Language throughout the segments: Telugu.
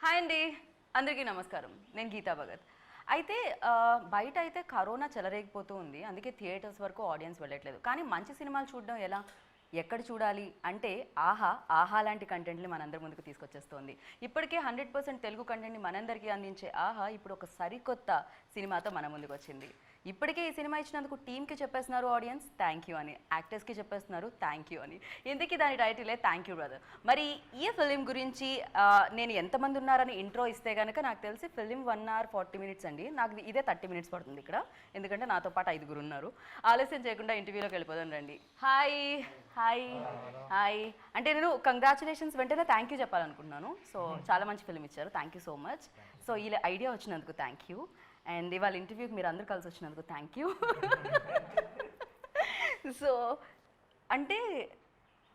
హాయ్ అండి, అందరికీ నమస్కారం. నేను గీతా భగత్. అయితే బయట అయితే కరోనా చెలరేగిపోతూ ఉంది, అందుకే థియేటర్స్ వరకు ఆడియన్స్ వెళ్ళట్లేదు. కానీ మంచి సినిమాలు చూడడం ఎలా, ఎక్కడ చూడాలి అంటే ఆహా లాంటి కంటెంట్ని మనందరి ముందుకు తీసుకొచ్చేస్తోంది. ఇప్పటికే 100% తెలుగు కంటెంట్ని మనందరికీ అందించే ఆహా ఇప్పుడు ఒక సరికొత్త సినిమాతో మన ముందుకు వచ్చింది. ఇప్పటికే ఈ సినిమా ఇచ్చినందుకు టీమ్కి చెప్పేస్తున్నారు ఆడియన్స్ థ్యాంక్ యూ అని, యాక్టర్స్కి చెప్పేస్తున్నారు థ్యాంక్ యూ అని. ఇందుకే దాని టైటిలే థ్యాంక్ యూ బ్రదర్. మరి ఈ ఫిలిం గురించి నేను ఎంతమంది ఉన్నారని ఇంట్రో ఇస్తే కనుక నాకు తెలిసి ఫిలిం 1 hour 40 minutes అండి. నాకు ఇదే 30 minutes పడుతుంది ఇక్కడ, ఎందుకంటే నాతో పాటు 5 ఉన్నారు. ఆలస్యం చేయకుండా ఇంటర్వ్యూలోకి వెళ్ళిపోదాం రండి. హాయ్ హాయ్ హాయ్ అంటే నేను కంగ్రాచులేషన్స్ వెంటనే థ్యాంక్ యూ చెప్పాలనుకుంటున్నాను. సో చాలా మంచి ఫిలిం ఇచ్చారు, thank you so much. So ఈ ఐడియా వచ్చినందుకు థ్యాంక్ యూ, అండ్ ఇవాళ ఇంటర్వ్యూకి మీరు అందరు కలిసి వచ్చినందుకు థ్యాంక్ యూ. సో అంటే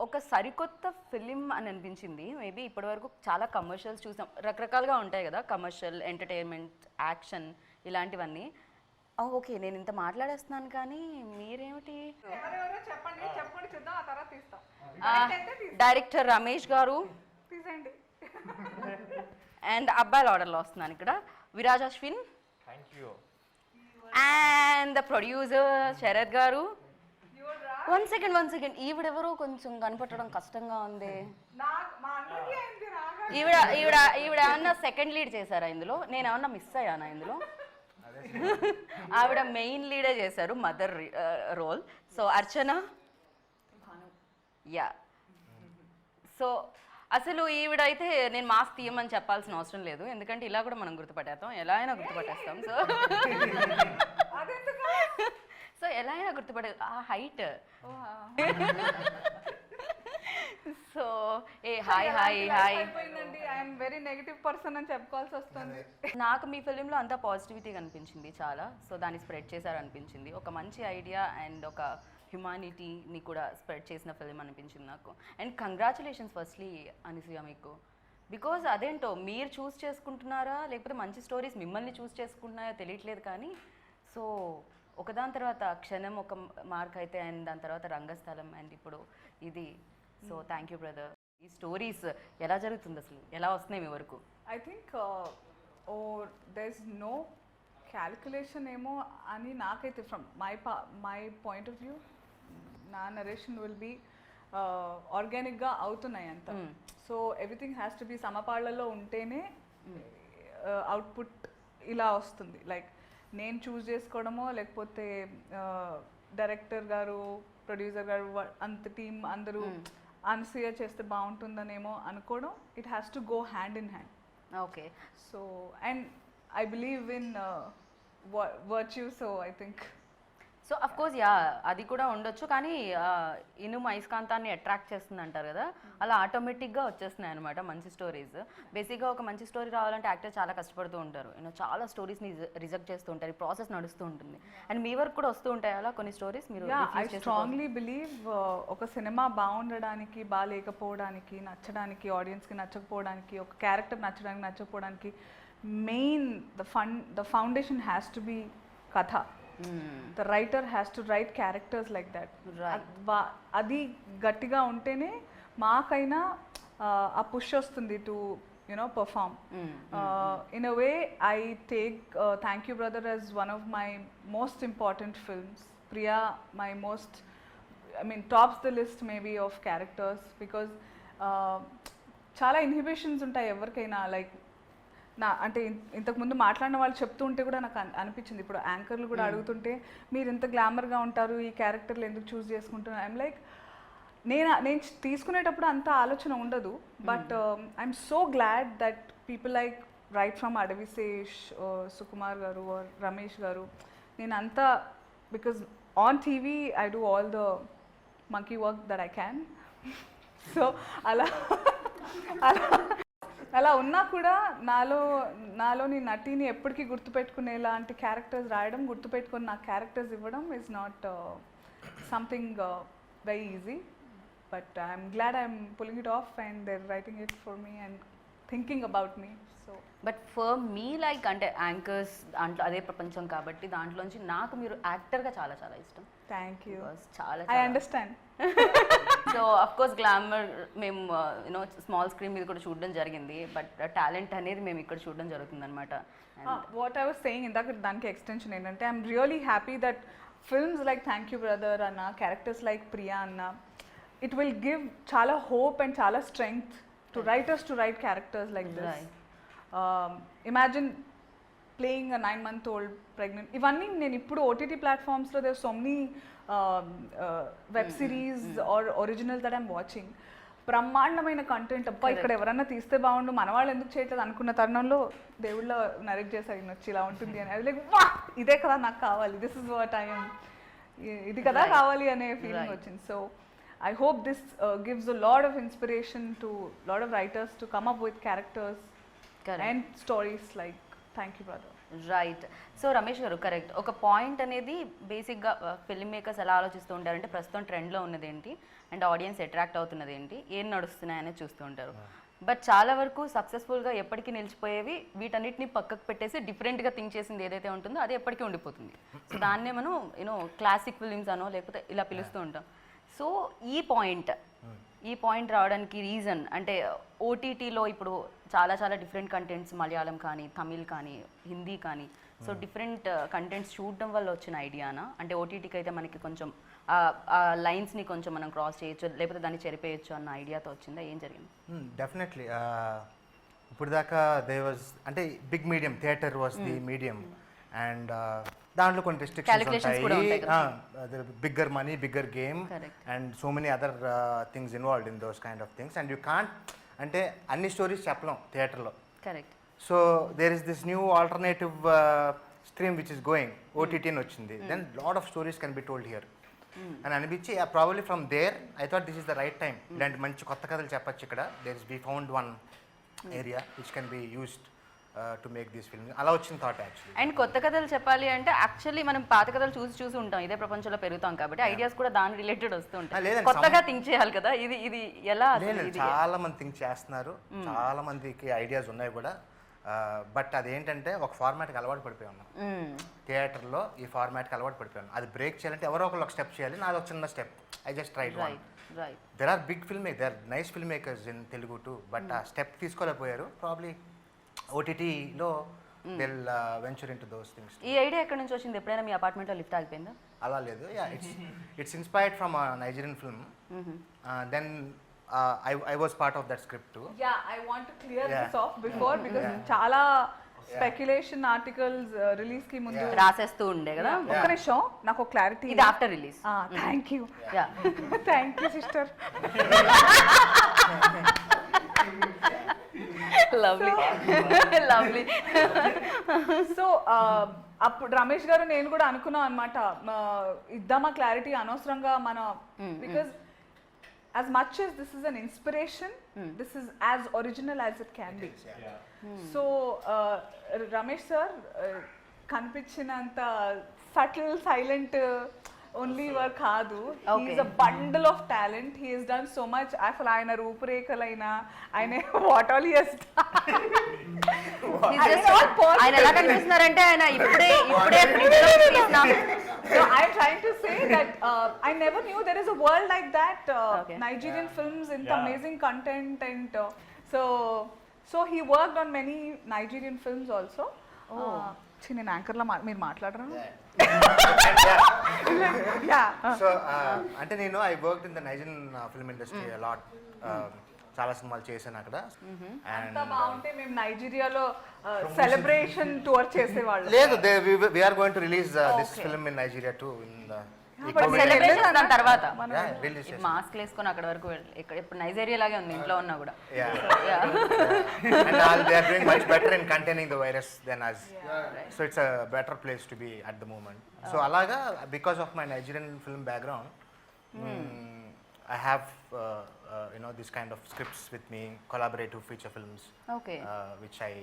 ఒక సరికొత్త ఫిలిం అని అనిపించింది. మేబీ ఇప్పటివరకు చాలా కమర్షియల్స్ చూసాం, రకరకాలుగా ఉంటాయి కదా, కమర్షియల్, ఎంటర్టైన్మెంట్, యాక్షన్ ఇలాంటివన్నీ. ఓకే, నేను ఇంత మాట్లాడేస్తున్నాను కానీ మీరేమిటి? డైరెక్టర్ రమేష్ గారు అండ్ అబ్బాయిల ఆర్డర్లో వస్తున్నాను ఇక్కడ Viraj Ashwin and the producer Sharath garu. One second ఈవిడెవరో కొంచెం కనిపెట్టడం కష్టంగా ఉంది. ఈవిడ ఏమన్నా సెకండ్ లీడ్ చేశారా ఇందులో? నేను ఏమన్నా మిస్ అయ్యానా ఇందులో? ఆవిడ మెయిన్ లీడే చేశారు, మదర్ రోల్. సో అర్చన, యా. సో అసలు ఈవిడైతే నేను మాస్క్ తీయమని చెప్పాల్సిన అవసరం లేదు, ఎందుకంటే ఇలా కూడా మనం గుర్తుపట్టేస్తాం, ఎలా అయినా గుర్తుపట్టేస్తాం. సో ఎలా అయినా గుర్తుపట్టే ఆ height. So A hi hi hi. I'm very negative person అని చెప్పుకోవాల్సి వస్తుంది. నాకు మీ ఫిలింలో అంతా పాజిటివిటీ కనిపించింది చాలా. సో దాన్ని స్ప్రెడ్ చేశారనిపించింది, ఒక మంచి ఐడియా అండ్ ఒక హ్యుమానిటీని కూడా స్ప్రెడ్ చేసిన ఫిలిం అనిపించింది నాకు. అండ్ కంగ్రాచులేషన్స్ ఫస్ట్లీ అనసూయ మీకు, బికాజ్ అదేంటో మీరు చూస్ చేసుకుంటున్నారా లేకపోతే మంచి స్టోరీస్ మిమ్మల్ని చూస్ చేసుకుంటున్నాయో తెలియట్లేదు కానీ, సో ఒకదాని తర్వాత క్షణం ఒక మార్క్ అయితే, అండ్ దాని తర్వాత రంగస్థలం, అండ్ ఇప్పుడు ఇది. So thank you brother. ఈ స్టోరీస్ ఎలా జరుగుతుంది, అసలు ఎలా వస్తున్నాయి మీ వరకు? I think there is no calculation ఏమో అని నాకైతే, from my point of view, నా నరేషన్ విల్ బీ ఆర్గానిక్గా అవుతున్నాయి అంత. So everything has to be సమపాళ్లలో ఉంటేనే అవుట్పుట్ ఇలా వస్తుంది. లైక్ నేను చూస్ చేసుకోవడమో లేకపోతే డైరెక్టర్ గారు, ప్రొడ్యూసర్ గారు, అంత టీం అందరూ అనసూయ చేస్తే బాగుంటుందనేమో అనుకోవడం, it has to go hand in hand. Okay. So and I believe in virtue, so I think so of course yeah అది కూడా ఉండొచ్చు, కానీ ఇనుము అయస్కాంతాన్ని అట్రాక్ట్ చేస్తుంది అంటారు కదా, అలా ఆటోమేటిక్గా వచ్చేస్తున్నాయి అనమాట మంచి స్టోరీస్. బేసిక్గా ఒక మంచి స్టోరీ రావాలంటే యాక్టర్ చాలా కష్టపడుతూ ఉంటారు, చాలా స్టోరీస్ని రిజెక్ట్ చేస్తూ ఉంటారు, ఈ ప్రాసెస్ నడుస్తూ ఉంటుంది. అండ్ మీ వరకు కూడా వస్తూ ఉంటాయి అలా కొన్ని స్టోరీస్? మీరు ఐ స్ట్రాంగ్లీ బిలీవ్ ఒక సినిమా బాగుండడానికి, బాగాలేకపోవడానికి, నచ్చడానికి, ఆడియన్స్కి నచ్చకపోవడానికి, ఒక క్యారెక్టర్ నచ్చడానికి నచ్చకపోవడానికి main the foundation has to be katha. The writer has to write characters like that. అది గట్టిగా ఉంటేనే మాకైనా ఆ పుష్ వస్తుంది to perform. In a way I take Thank You Brother as one of my most important films. Priya, my most, tops the list maybe of characters, because చాలా ఇన్హిబిషన్స్ ఉంటాయి ఎవరికైనా. లైక్ అంటే ఇంతకుముందు మాట్లాడిన వాళ్ళు చెప్తూ ఉంటే కూడా నాకు అనిపించింది, ఇప్పుడు యాంకర్లు కూడా అడుగుతుంటే మీరు ఇంత గ్లామర్గా ఉంటారు, ఈ క్యారెక్టర్లు ఎందుకు చూస్ చేసుకుంటున్నారు? ఐఎమ్ లైక్, నేను తీసుకునేటప్పుడు అంత ఆలోచన ఉండదు, but I'm so glad that people like right from Adivi Sesh, Sukumar గారు, రమేష్ గారు, నేను అంతా, because on TV I do all the monkey work that I can. So అలా ఉన్నా కూడా నాలోని నటిని ఎప్పటికీ గుర్తుపెట్టుకునేలాంటి క్యారెక్టర్స్ రాయడం, గుర్తుపెట్టుకుని నాకు క్యారెక్టర్స్ ఇవ్వడం is not something very easy. But I'm glad I'm pulling it off and there writing it for me and thinking about me. So but for me like అంటే యాంకర్స్ దాంట్లో అదే ప్రపంచం కాబట్టి దాంట్లోంచి నాకు మీరు యాక్టర్గా చాలా చాలా ఇష్టం. Thank you. చాలా I understand. So of course glamour మేము యూనో స్మాల్ స్క్రీన్ మీద కూడా చూడడం జరిగింది, బట్ టాలెంట్ అనేది మేము ఇక్కడ చూడడం జరుగుతుంది అనమాట. వాట్ ఐ వాస్ సేయింగ్ ఇందాక దానికి ఎక్స్టెన్షన్ ఏంటంటే I'm really happy that films like thank you brother అన్న, క్యారెక్టర్స్ లైక్ ప్రియా అన్న, ఇట్ విల్ గివ్ చాలా హోప్ అండ్ చాలా strength to writers to write characters like this. Imagine playing a 9-month-old pregnant. ఇవన్నీ నేను ఇప్పుడు ఓటీటీ ప్లాట్ఫామ్స్లో there so many web series are original that I'm watching. బ్రహ్మాండమైన కంటెంట్. అబ్బా ఇక్కడ ఎవరన్నా తీస్తే బాగుండు, మన వాళ్ళు ఎందుకు చేయట్లేదు అనుకున్న తరుణంలో దేవుళ్ళ నరేట్ చేశారు నచ్చి ఇలా ఉంటుంది అని. అది లైక్ వా ఇదే కదా నాకు కావాలి, దిస్ ఇస్ వాట్ ఐఎమ్, ఇది కదా కావాలి అనే ఫీలింగ్ వచ్చింది. So I hope this gives a lot of inspiration to lot of writers to come up with characters and stories like thank you brother. Right. So Ramesh గారు కరెక్ట్. ఒక పాయింట్ అనేది బేసిక్గా ఫిల్మ్ మేకర్స్ ఎలా ఆలోచిస్తూ ఉంటారంటే ప్రస్తుతం ట్రెండ్లో ఉన్నది ఏంటి అండ్ ఆడియన్స్ అట్రాక్ట్ అవుతున్నది ఏంటి, ఏం నడుస్తున్నాయనేది చూస్తూ ఉంటారు. బట్ చాలా వరకు సక్సెస్ఫుల్గా ఎప్పటికీ నిలిచిపోయేవి వీటన్నిటిని పక్కకు పెట్టేసి డిఫరెంట్గా థింక్ చేసింది ఏదైతే ఉంటుందో అది ఎప్పటికీ ఉండిపోతుంది. సో దాన్నే మనం యూనో క్లాసిక్ ఫిలిమ్స్ అనో లేకపోతే ఇలా పిలుస్తూ ఉంటాం. సో ఈ పాయింట్ రావడానికి రీజన్ అంటే ఓటీటీలో ఇప్పుడు చాలా చాలా డిఫరెంట్ కంటెంట్స్, మలయాళం కానీ తమిళ్ కానీ హిందీ కానీ, సో డిఫరెంట్ కంటెంట్స్ చూడడం వల్ల వచ్చిన ఐడియానా? అంటే ఓటీటీకి అయితే మనకి కొంచెం ఆ లైన్స్ని కొంచెం మనం క్రాస్ చేయొచ్చు లేకపోతే దాన్ని చెరిపేయచ్చు అన్న ఐడియాతో వచ్చిందా, ఏం జరిగింది? డెఫినెట్లీ ఇప్పుడు దాకా దే వాజ్ అంటే big medium, theatre was the medium and దాంట్లో కొన్ని రెస్ట్రిక్షన్స్ ఉంటాయి, bigger money, bigger game and so many other things involved in those kind of things and you can't అంటే అన్ని స్టోరీస్ చెప్పలేం థియేటర్లో. Correct. So there is this new alternative stream which is going, OTT అని వచ్చింది, then lot of stories can be told here అని అనిపించి probably from there I thought this is the right time, ఇలాంటి మంచి కొత్త కథలు చెప్పచ్చు ఇక్కడ. There is we found one area which can be used to make this film. అలా వచ్చిన థాట్ యాక్చువల్లీ. అండ్ కొత్త కథలు చెప్పాలి అంటే యాక్చువల్లీ మనం పాత కథలు చూసి ఉంటాం, ఇదే ప్రపంచంలో పెరుగుతాం కాబట్టి ఐడియాస్ కూడా దాని రిలేటెడ్ వస్తూ ఉంటాయి. కొత్తగా థింక్ చేయాలి కదా, ఇది ఎలా? చాలా మంది థింక్ చేస్తున్నారు, చాలా మందికి ఐడియాస్ ఉన్నాయి కూడా, బట్ అదేంటంటే ఒక ఫార్మాట్కి అలవాటు పడిపోయి ఉన్నాం. థియేటర్లో ఈ ఫార్మాట్కి అలవాటు పడిపోయాను. అది బ్రేక్ చేయాలంటే ఎవరో ఒకరు ఒక స్టెప్ చేయాలి, నాది ఒక చిన్న step. I just tried one. There are big filmmakers, there nice filmmakers in Telugu too, but ఆ స్టెప్ తీసుకోలేకపోయారు. ప్రాబ్లీ ఓటీటీలో they will venture into those things. ఈ ఐడియా ఎక్కడి నుంచి వచ్చింది? ఎప్పుడైనా మీ అపార్ట్మెంట్లో లిఫ్ట్ ఆగిపోయిందా? అలా లేదు, it's inspired from Nigerian film. Then I was part of that script too. Yeah, I want to clear this off before because చాలా స్పెక్యులేషన్ ఆర్టికల్స్ రిలీజ్ కి ముందు రాసేస్తూ ఉండే కదా. ఒక్క నిమిషం నాకు ఒక క్లారిటీ. ఇది after release. Thank you. Thank you sister. Lovely lovely. So అప్పుడు రమేష్ గారు నేను కూడా అనుకున్నాం అనమాట, ఇద్దామా క్లారిటీ అనవసరంగా మన, because as much as this is an inspiration, this is as original as it can be. So Ramesh sir కనిపించినంత subtle, silent only work కాదు. He is a bundle of talent. He has done so much. అసలు ఆయన రూపురేఖలైనా ఆయన what all he has done. ఆయన ఎలా కనిపిస్తున్నారంటే ఆయన ఇప్పుడే No, I'm trying to say that I never knew there is a world like that. Nigerian films in amazing content and so he worked on many Nigerian films also. నేను యాంకర్ లా మీరు మాట్లాడరా? సో అంటే నేను I worked in the Nigerian film industry a lot. చాలా సినిమాలు చేశాను అక్కడ. అంత బాగుంటే మేము నైజీరియాలో సెలబ్రేషన్ టూర్ చేసేవాళ్ళం. లేదు, we are going to release this film in Nigeria to in the celebration దాని తర్వాత మాస్క్ వేసుకొని అక్కడ వరకు ఇక్కడ ఇప్పుడు నైజీరియా లాగే ఉంది ఇంట్లో ఉన్నా కూడా. And all they are doing much better in containing the virus than us. So it's a better place to be at the moment. So alaga because of my Nigerian film background, I have this kind of scripts with me, collaborative feature films, which I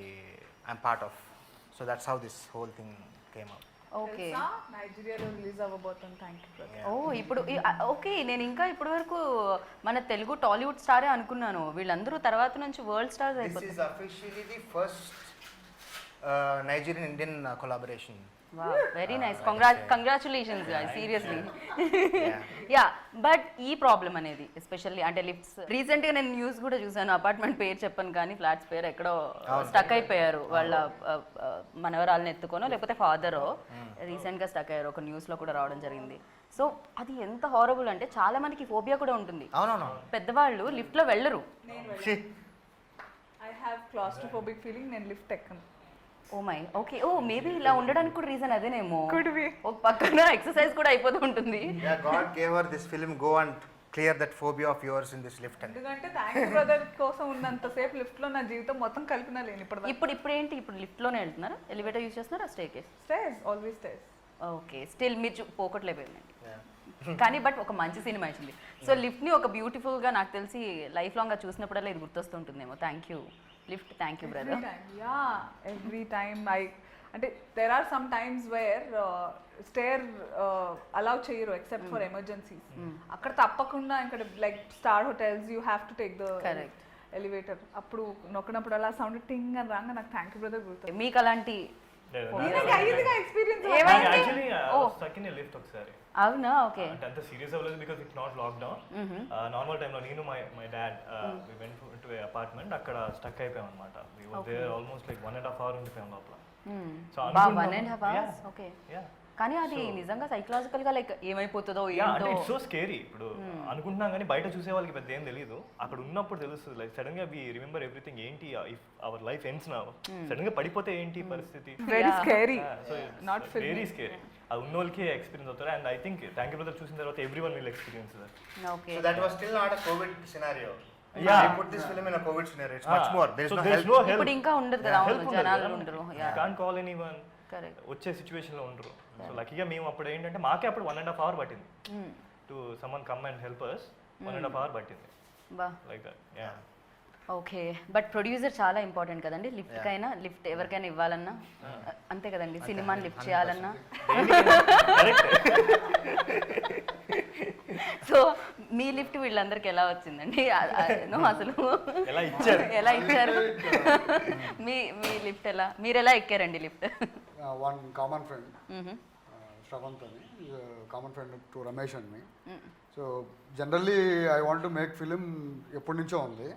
am part of. So that's how this whole thing came up. Okay. నైజీరియాలో రిలీజ్ అవ్వబోతుంది. Thank you. ఇప్పుడు ఓకే, నేను ఇంకా ఇప్పటి వరకు మన తెలుగు టాలీవుడ్ స్టారే అనుకున్నాను, వీళ్ళందరూ తర్వాత నుంచి వరల్డ్ స్టార్స్ అయిపోతారు. This is officially the first Nigerian Indian collaboration. Very nice, congratulations seriously. Yeah, but ఈ ప్రాబ్లం అనేది ఎస్పెషల్లీ అంటే లిఫ్ట్స్, రీసెంట్గా నేను న్యూస్ కూడా చూసాను, అపార్ట్మెంట్ పేరు చెప్పను కానీ ఫ్లాట్స్ పేరు ఎక్కడో స్టక్ అయిపోయారు వాళ్ళ మనవరాలను ఎత్తుకోనో లేకపోతే ఫాదరో రీసెంట్గా స్టక్ అయ్యారు, ఒక న్యూస్లో కూడా రావడం జరిగింది. సో అది ఎంత హారబుల్ అంటే చాలా మందికి ఫోబియా కూడా ఉంటుంది. అవునవును. పెద్దవాళ్ళు లిఫ్ట్లో వెళ్ళరు. ఐ హ్యావ్ క్లాస్ట్రోఫోబిక్ ఫీలింగ్, నేను లిఫ్ట్ ఎక్కను. Oh my, okay, oh maybe ఇలా ఉండడానికి కూడా రీజన్ అదేనేమో. Could be. ఒక పక్కన ఎక్సర్సైజ్ కూడా అయిపోతూ ఉంటుంది. Yeah, God gave her this film, go and clear that phobia of yours in this lift. ఎందుకంటే థ్యాంక్ యూ బ్రదర్ కోసం ఉన్నంతసేపు లిఫ్ట్లో నా జీవితం మొత్తం కలిపినా లేని ఇప్పుడు ఏంటి, ఇప్పుడు లిఫ్ట్లోనే వెళ్తున్నారా, ఎలివేటర్ యూజ్ చేస్తున్నారా, staircase? Stairs, always stairs. Okay, still మీరు పోగొట్టలేకపోయిందండి. కానీ బట్ ఒక మంచి సినిమా ఇచ్చింది. సో లిఫ్ట్ని ఒక బ్యూటిఫుల్గా నాకు తెలిసి లైఫ్ లాంగ్గా చూసినప్పుడల్లా ఇది గుర్తొస్తుంటుందేమో. Thank you lift, thank you brother. Yeah, every time అంటే there are some times where stair allow చేయరు ఎక్సెప్ట్ ఫర్ ఎమర్జెన్సీస్. అక్కడ తప్పకుండా ఇక్కడ like star hotels you have to take the elevator. అప్పుడు నొక్కినప్పుడు అలా సౌండ్ టింగ్ అని రాగా నాకు థ్యాంక్ యూ బ్రదర్ గుర్తు. మీకు అలాంటి ఎక్స్పీరియన్స్ అవునా? ఓకే, అంటే అంత సీరియస్ అవ్వలేదు because it's not lockdown. Normal టైంలో నేను my dad we went to a apartment, అక్కడ స్టక్ అయిపోయాం అనమాట. We were there almost like 1.5 hours ఉండిపోయాం లోపల. So 1.5 hours. ఓకే, కానీ అది నిజంగా సైకలాజికల్ గా లైక్ ఏమైపోతుందో ఏంటో. It's so scary. ఇప్పుడు అనుకుంటున్నాం కానీ బయట చూసే వాళ్ళకి పెద్ద ఏం తెలియదు, అక్కడ ఉన్నప్పుడు తెలుస్తుంది. లైక్ సడన్ గా వి రిమెంబర్ ఎవ్రీథింగ్. ఏంటి if our life ends now, sudden గా పడిపోతే ఏంటి పరిస్థితి. Very scary, not very scary. అది ఉన్న వాళ్ళకి ఎక్స్పీరియన్స్ అవుతారు. And I think thank you brother చూసిన తర్వాత everyone will experience that. Okay, So that was still not a COVID scenario. Yeah. They put this film in a COVID scenario. It's much more. There is So no there's help. no help. ఇప్పుడు ఇంకా ఉండదు కదా, Help ఉండదు జనాలు కదా. ఉండరు. You can't call anyone. Correct. వచ్చే సిచ్యువేషన్ లో ఉండరు. సో లక్కీగా మేము అప్పుడు ఏంటంటే మాకే అప్పుడు 1.5 hour పట్టింది to someone come and help us. 1.5 hour పట్టింది బా, like that. Yeah, okay. But producer చాలా ఇంపార్టెంట్ కదండి. లిఫ్ట్ కైనా లిఫ్ట్ ఎవరికైనా ఇవ్వాలన్నా అంతే కదండి, సినిమాని లిఫ్ట్ చేయాలన్నా. సో మీ లిఫ్ట్ వీళ్ళందరికి ఎలా వచ్చిందండి అసలు? ఎలా ఇచ్చారు మీ లిఫ్ట్ ఎలా, మీరు ఎలా ఎక్కారండి lift? One common friend, Shravant అని, common friend to Ramesh and me. So generally I want to make film ఎప్పటి నుంచో ఉంది,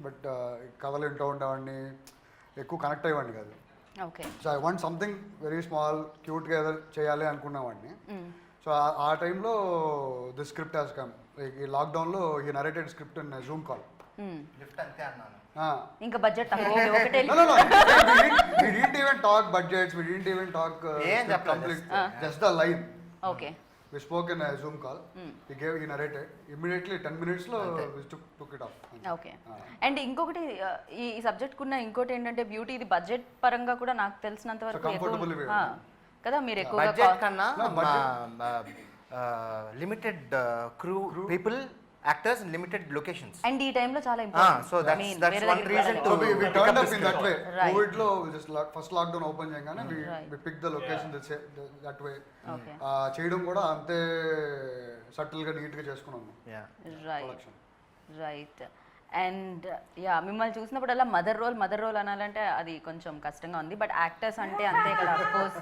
బట్ కథలు వింటూ ఉండేవాడిని, ఎక్కువ కనెక్ట్ అయ్యేవాడిని కాదు. Okay, so I want something very small క్యూట్గా ఏదో చేయాలి అనుకునేవాడిని. సో ఆ టైంలో the script has come. Like ఈ లాక్డౌన్లో ఈ narrated script in Zoom call. Lift అంతే అన్నాను. ఇంకా బడ్జెట్ ఒకటే. No, we didn't even talk budgets, we didn't even talk complete, just the line. Okay, We spoke in a Zoom call. He narrated. Immediately 10 minutes lo we took it off. Okay. And ఇంకొకటి ఈ సబ్జెక్ట్ కున్న ఇంకోటి ఏంటంటే బ్యూటీ, ఇది బడ్జెట్ పరంగా కూడా నాకు తెలిసినంత వరకు కదా మీరు ఎక్కువగా బడ్జెట్ కన్నా limited crew people, actors, limited locations. And ఈ టైంలో చాలా important. So that's one reason to we turned up in that way. COVID lo just first lockdown open చేయగానే we picked the location that way. చేయడం కూడా అంతే సటిల్ గా నీట్ గా చేసుకున్నాము. రైట్. అండ్ యా, మిమ్మల్ని చూసినప్పుడల్లా మదర్ రోల్ అనాలంటే అది కొంచెం కష్టంగా ఉంది. బట్ యాక్టర్స్ అంటే అంతే కదా, అఫ్కోర్స్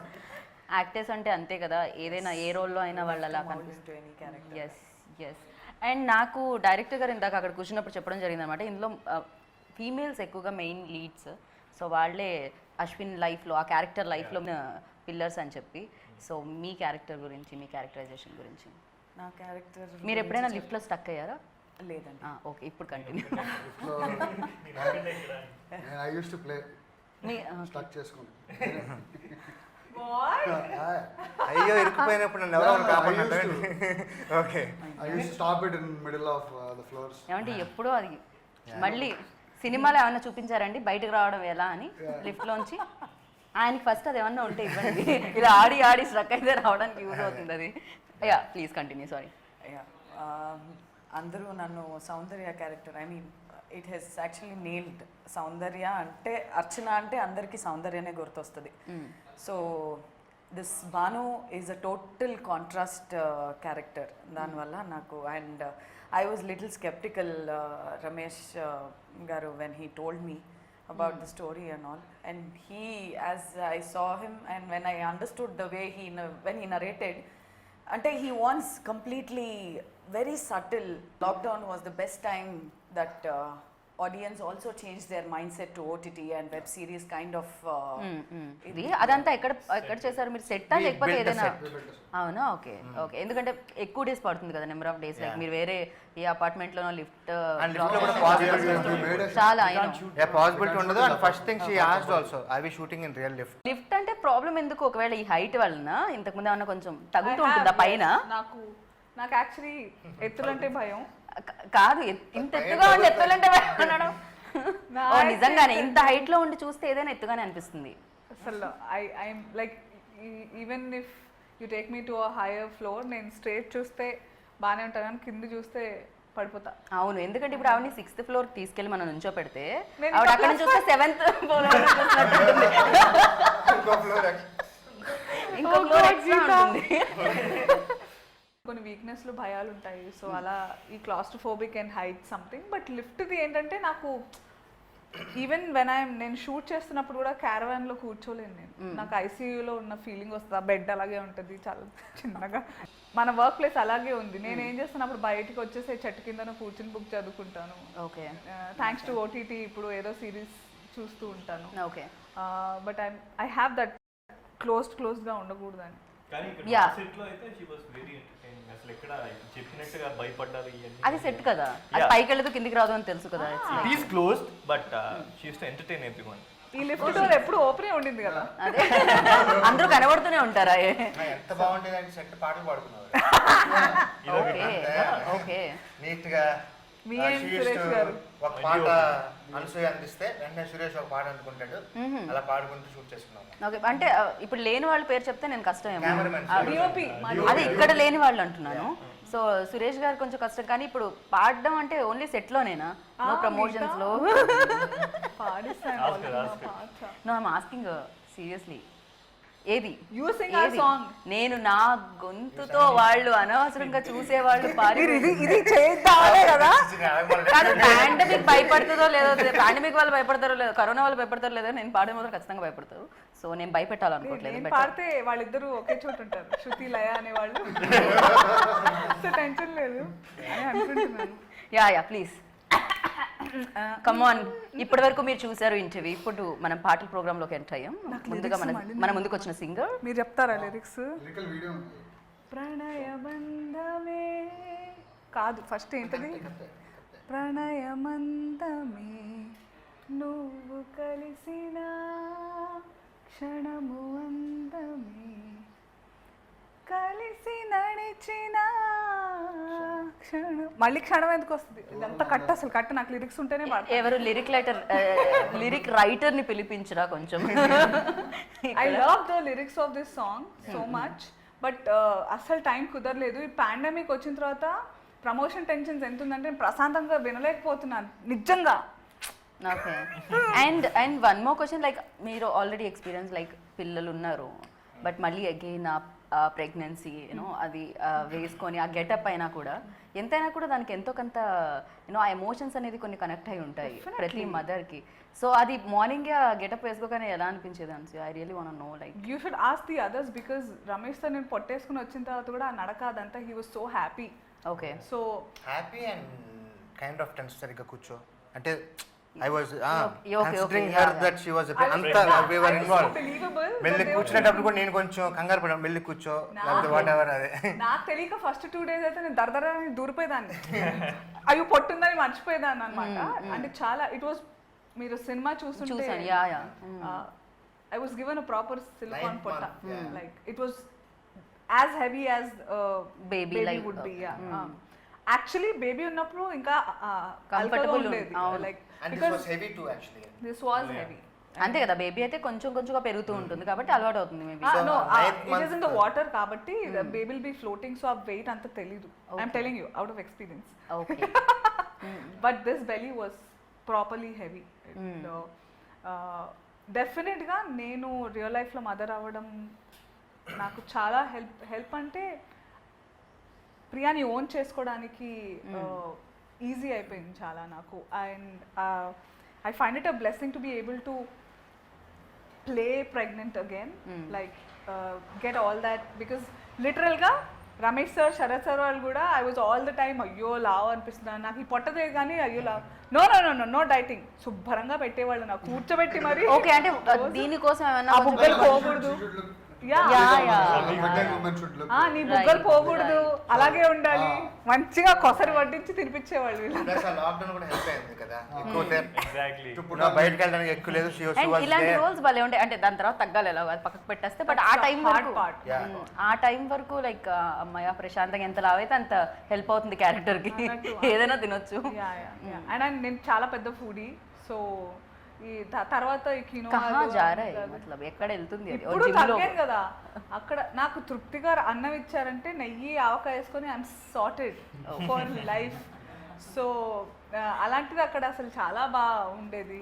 యాక్టర్స్ అంటే అంతే కదా, ఏదైనా ఏ రోల్లో అయినా వాళ్ళు అలా కనిపిస్తుంది. ఎస్. అండ్ నాకు డైరెక్టర్ గారు ఇందాక అక్కడ కూర్చున్నప్పుడు చెప్పడం జరిగింది అనమాట, ఇందులో ఫీమేల్స్ ఎక్కువగా మెయిన్ లీడ్స్. సో వాళ్ళే అశ్విన్ లైఫ్లో, ఆ క్యారెక్టర్ లైఫ్లో పిల్లర్స్ అని చెప్పి. సో మీ క్యారెక్టర్ గురించి, మీ క్యారెక్టరైజేషన్ గురించి. నా క్యారెక్టర్ మీరు ఎప్పుడైనా లిఫ్ట్లో స్టక్ అయ్యారా? లేదండి. ఓకే, ఇప్పుడు continue. I used to play me stuck చేసుకుని. అయ్యో ఇరుక్కుపోయినప్పుడు నన్ను ఎవరో కాపాడారు. Okay, I used to stop it in middle of the floors. ఏమంటే ఎప్పుడో అది మళ్ళీ సినిమాలో ఏమన్నా చూపించారండి బయటకు రావడం ఎలా అని లిఫ్ట్లోంచి? ఆయనకి ఫస్ట్ అది ఏమన్నా ఉంటే ఇవ్వండి, ఇలా ఆడి స్ట్రక్ అయితే రావడానికి యూజ్ అవుతుంది అది. Yeah, please continue. సారీ. అందరూ నన్ను Soundarya character, I mean it has actually nailed. Soundarya అంటే అర్చన అంటే అందరికీ సౌందర్యనే గుర్తొస్తుంది. So this Bhanu is a total contrast character. దానివల్ల నాకు, and I was little sceptical Ramesh garu when he told me about the story and all. And he, as I saw him and when I understood the way when he narrated, ante he wants completely very subtle. Lockdown was the best time that audience also changed their mindset to OTT and web series kind of. ఇది అదంతా ఎక్కడ చేశారు మీరు? సెట్టా We లేకపోతే built the ఏదైనా? set. అవునా? Okay okay. ఎందుకంటే ఎక్కువ డేస్ పడుతుంది కదా, నెంబర్ ఆఫ్ డేస్. లైక్ మీరు వేరే ఏ అపార్ట్మెంట్ లోనో లిఫ్ట్ And lift లో కూడా possibility చాలా పాసిబిలిటీ ఉండదు. And first thing she asked also, I we shooting in real lift. Lift అంటే ప్రాబ్లం ఎందుకు? ఒకవేళ ఈ హైట్ వలన ఇంతకు ముందు ఏమన్నా కొంచెం తగ్గుతూ ఉంటుందా పైన? నాకు యాక్చువల్లీ ఎత్తులంటే భయం. కాదు, ఇంత ఎత్తుగా ఉండి ఎత్తులంటే భయం అనడం. ఓ, నిజంగానే ఇంత హైట్ లో ఉండి చూస్తే ఏదైనా ఎత్తుగానే అనిపిస్తుంది అసలు. I'm like even if you take me to a hire floor, నేను స్ట్రేట్ చూస్తే బాగానే ఉంటాను కానీ కింద చూస్తే పడిపోతా. అవును, ఎందుకంటే ఇప్పుడు ఆవిడ 6th ఫ్లోర్ తీసుకెళ్లి మనం నుంచో పెడితే నేను ఆవిడ అక్కడ నుంచి చూస్తే 7th ఫ్లోర్ ఇంకో ఫ్లోర్ ఎక్స్ట్రా ఉంటుంది. కొన్ని వీక్నెస్లు భయాలు ఉంటాయి. సో అలా ఈ claustrophobic and height something. But లిఫ్ట్ది ఏంటంటే నాకు ఈవెన్ నేను షూట్ చేస్తున్నప్పుడు కూడా క్యారవాన్లో కూర్చోలేను నేను. నాకు ఐసీయూలో ఉన్న ఫీలింగ్ వస్తుంది. ఆ బెడ్ అలాగే ఉంటుంది చాలా చిన్నగా. మన వర్క్ ప్లేస్ అలాగే ఉంది. నేను ఏం చేస్తున్నప్పుడు బయటికి వచ్చేసి చెట్టు కింద కూర్చుని బుక్ చదువుకుంటాను. ఓకే థ్యాంక్స్ టు ఓటీటీ ఇప్పుడు ఏదో సిరీస్ చూస్తూ ఉంటాను. Okay but I have that క్లోజ్డ్గా ఉండకూడదని. కానీ Yeah. ఇక్కడ సెట్ లో అయితే షీ వాస్ వెరీ ఎంటర్టైనింగ్. అసలు ఎక్కడ చెప్పినట్టుగా భయపడ్డారు ఇవన్నీ. అది సెట్ కదా, అది పైకి వెళ్ళదు కిందికి రాదు అని తెలుసు కదా. It is closed, but she used to entertain everyone. ఈ లిఫ్ట్ డోర్ ఎప్పుడు ఓపెనే ఉండింది కదా. అదే అందరూ కనబడుతూనే ఉంటారా? ఎంత బాగుండేది అంటే సెట్ పాటలు పాడుకున్నారు ఓకే ఓకే. నీట్ గా. మీ and సురేష్ గారు. ఒక పాట అనసూయ అందిస్తే వెంటనే సురేష్ ఒక పాట అందుకుంటాడు. అలా పాడుకుంటూ షూట్ చేసుకున్నాము. ఓకే, అంటే ఇప్పుడు లేని వాళ్ళ పేరు చెప్తే నేను కష్టం ఏమో. Cameraman. డిఓపి అదే ఇక్కడ లేని వాళ్ళు అంటున్నాను. సో సురేష్ గారు కొంచెం కష్టం, కానీ ఇప్పుడు పాడడం అంటే ఓన్లీ సెట్ లోనేనా? నో ప్రమోషన్స్ లో? పాడిస్తాను Ask her, ask her. పాట. No I'm asking seriously. ఏది You sing our ఏది? song. నేను నా గొంతుతో వాళ్ళు అనవసరంగా చూసేవాళ్ళు పాడి ఇది చేద్దామనే కదా. కాదు, పాండమిక్ భయపడుతుందో లేదో, పాండమిక్ వాళ్ళు భయపడతారో లేదో, కరోనా వాళ్ళు భయపడతారో లేదో, నేను పాడే మాత్రం ఖచ్చితంగా భయపడతారు. సో నేను భయపెట్టాలనుకోవట్లేదు. నేను పాడితే వాళ్ళిద్దరూ ఒకే చోట ఉంటారు, శృతి లయ అనేవాళ్ళు. సో టెన్షన్ లేదు అని అనుకుంటున్నాను. Yeah yeah please come on. ఇప్పటి వరకు మీరు చూసారు ఇంటర్వ్యూ, ఇప్పుడు మనం పాటల ప్రోగ్రామ్ లోకి ఎంటర్ అయ్యాం. ముందుగా మన ముందుకు వచ్చిన సింగర్ మీరు చెప్తారా లిరిక్స్? లిరికల్ వీడియో ఉంది. ప్రణయబంధమే కాదు, ఫస్ట్ ఏంటది? ప్రణయమందమే నువ్వు కలిసిన క్షణము అందమే, కలిసి నడిచిన క్షణం. మళ్ళీ క్షణం ఎందుకు వస్తుంది? ఇదంతా కట్, అసలు కట్. నాకు లిరిక్స్ ఉంటేనే పాడతాను. ఎవరు లిరిక్ రైటర్ ని పిలిపించరా కొంచెం? I love the lyrics of this song so much, but అస్సలు టైం కుదరలేదు. ఈ పాండమిక్ వచ్చిన తర్వాత ప్రమోషన్ టెన్షన్స్ ఎంత ఉందంటే నేను ప్రశాంతంగా వినలేకపోతున్నాను నిజంగా. Okay. And one more question, like మీరు ఆల్రెడీ ఎక్స్పీరియన్స్, లైక్ పిల్లలు ఉన్నారు, బట్ మళ్ళీ అగైన్ ఆ ప్రెగ్నెన్సీ యూనో అది వేసుకొని ఆ గెటప్ అయినా కూడా ఎంతైనా కూడా దానికి ఎంతో కొంత యూనో ఆ ఎమోషన్స్ అనేది కొన్ని కనెక్ట్ అయి ఉంటాయి ప్రతి మదర్కి. సో అది మార్నింగ్ ఆ గెటప్ వేసుకోగానే ఎలా అనిపించేది అని I really want know. Like you should ask the others, because రమేష్తో నేను పొట్టేసుకుని వచ్చిన తర్వాత కూడా ఆ నడక అదంతా he was so happy. Okay. So happy and kind of tense. సరిగ్గా కూర్చో అంటే I was okay, considering okay, her yeah, that she was a I was anta we were involved. believable. మెల్లి కూర్చునేటప్పుడు కూడా నేను కొంచెం కంగారు పడ్డాను. మెల్లి కూర్చో లేకపోతే వాట్ ఎవర్. అదే నాకు తెలియక ఫస్ట్ 2 days అయితే నేను దరదర దూరిపోయేదాన్ని. అయ్యో పొట్టుందని మర్చిపోయేదాన్ని అనమాట. అంటే చాలా ఇట్ వాస్, మీరు సినిమా చూస్తుంటే చూసాను. Yeah yeah. I was given a proper silicone 9th potta. month, yeah. Like it was as heavy as Baby like, would be. Yeah. Actually baby ఉన్నప్పుడు ఇంకా Comfortable ఉండేది. అవును. Like and this because was heavy too actually. this was heavy. అంతే కదా, బేబీ అయితే కొంచెం కొంచెంగా పెరుగుతూ ఉంటుంది కాబట్టి అలవాటు అవుతుంది maybe. So, No, 9th it is in the month, water కాబట్టి the baby will be floating, so ఆ weight అంత తెలీదు. I'm telling you out of experience. Okay. But this belly was properly heavy. డెఫినెట్గా నేను రియల్ లైఫ్లో మదర్ అవ్వడం నాకు చాలా హెల్ప్ అంటే ప్రియాని ఓన్ చేసుకోవడానికి ఈజీ అయిపోయింది చాలా నాకు. And I find it a blessing to be able to play pregnant again, like get all that, because literal ga Ramesh sir Sharath sir వాళ్ళు కూడా I was all the time అయ్యో లావ్ అనిపిస్తున్నాను నాకు ఈ పొట్టదే కానీ అయ్యో లావ్ నో డైటింగ్ శుభ్రంగా పెట్టేవాళ్ళు నాకు కూర్చోబెట్టి మరి ఓకే అంటే దీనికోసం ఏమన్నా ఆ బుగ్గలు పోకూడదు యా నీ బుగ్గలు పోకూడదు అలాగే ఉండాలి మంచిగా కొసరి వడ్డించి తినిపించేవాళ్ళు వీళ్ళు. ప్లస్ ఆ లాక్డౌన్ కూడా హెల్ప్ అయింది కదా ఎక్కువ ఎగ్జాక్ట్లీ బయటకు వెళ్ళడానికి ఎక్కువ లేదు అండ్ ఇలాంటి రోల్స్ భలే ఉంటాయి అంటే దాని తర్వాత తగ్గాలి ఎలా అది పక్కకు పెట్టేస్తే బట్ ఆ టైం Hard వరకు part. ఆ టైం వరకు లైక్ అమ్మాయ ప్రశాంతంగా ఎంత లావైతే అంత హెల్ప్ అవుతుంది క్యారెక్టర్ కి ఏదైనా తినొచ్చు. అండ్ నేను చాలా పెద్ద ఫుడీ, సో ఈ తర్వాత ఈ కహా జా రహే మతలబ్ ఎక్కడ వెళ్తుంది అది ఇప్పుడు తగ్గాను కదా అక్కడ నాకు తృప్తిగా అన్నం ఇచ్చారంటే నెయ్యి ఆవకాయ వేసుకొని I'm sorted for life. So అలాంటిది అక్కడ అసలు చాలా బాగా ఉండేది.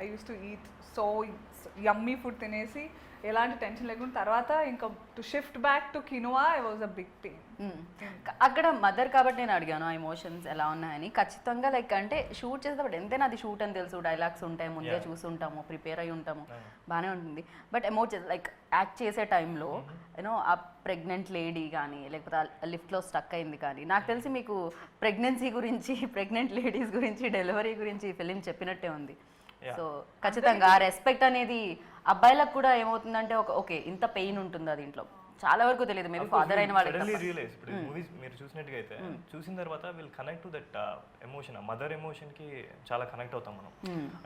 I use to eat so yummy food తినేసి ఎలాంటి టెన్షన్ లేకుండా తర్వాత ఇంకా to shift back to quinoa I was a big pain. అక్కడ మదర్ కాబట్టి నేను అడిగాను ఆ ఎమోషన్స్ ఎలా ఉన్నాయని. ఖచ్చితంగా లైక్ అంటే షూట్ చేసేటప్పుడు ఎంతైనా అది షూట్ అని తెలుసు, డైలాగ్స్ ఉంటాయి, ముందే చూసుంటాము, ప్రిపేర్ అయి ఉంటాము, బాగానే ఉంటుంది. బట్ ఎమోషన్స్ లైక్ యాక్ట్ చేసే టైంలో యూనో ఆ ప్రెగ్నెంట్ లేడీ కానీ లేకపోతే లిఫ్ట్లో స్టక్ అయింది కానీ నాకు తెలిసి మీకు ప్రెగ్నెన్సీ గురించి, ప్రెగ్నెంట్ లేడీస్ గురించి, డెలివరీ గురించి ఫిలిం చెప్పినట్టే ఉంది. సో ఖచ్చితంగా ఆ రెస్పెక్ట్ అనేది అబ్బాయిలకు కూడా ఏమవుతుందంటే ఓకే ఇంత పెయిన్ ఉంటుందా దీంట్లో చాలా వరకు తెలియదు. మేబీ ఫాదర్ అయిన సడన్లీ వాళ్ళకి రియలైజ్ ఇప్పుడు మూవీస్ మీరు చూసినట్టుగా అయితే చూసిన తర్వాత will connect to that emotion, ఆ మదర్ ఎమోషన్ కి చాలా కనెక్ట్ అవుతాం మనం.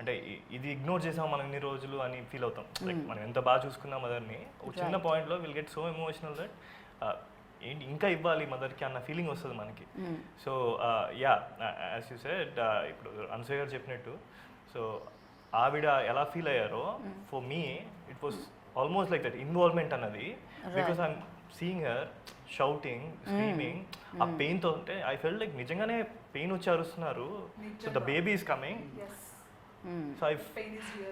అంటే ఇది ఇగ్నోర్ చేసాం మనం ఇన్ని రోజులు అని ఫీల్ అవుతాం. లైక్ మనం ఎంత బాగా చూసుకున్నాం మదర్ని, ఒక చిన్న పాయింట్ లో will get so emotional that ఏంటి ఇంకా ఇవ్వాలి మదర్కి అన్న ఫీలింగ్ వస్తుంది మనకి. So yeah as you said ఇప్పుడు అనసూయ గారు చెప్పినట్టు సో ఆవిడ ఎలా ఫీల్ అయ్యారో for me it was almost like that involvement అన్నది. Because I'm seeing her shouting screaming ఆ పెయిన్తో ఉంటే ఐ ఫెల్ట్ లైక్ నిజంగానే పెయిన్ వచ్చి అరుస్తున్నారు. So the baby is coming. So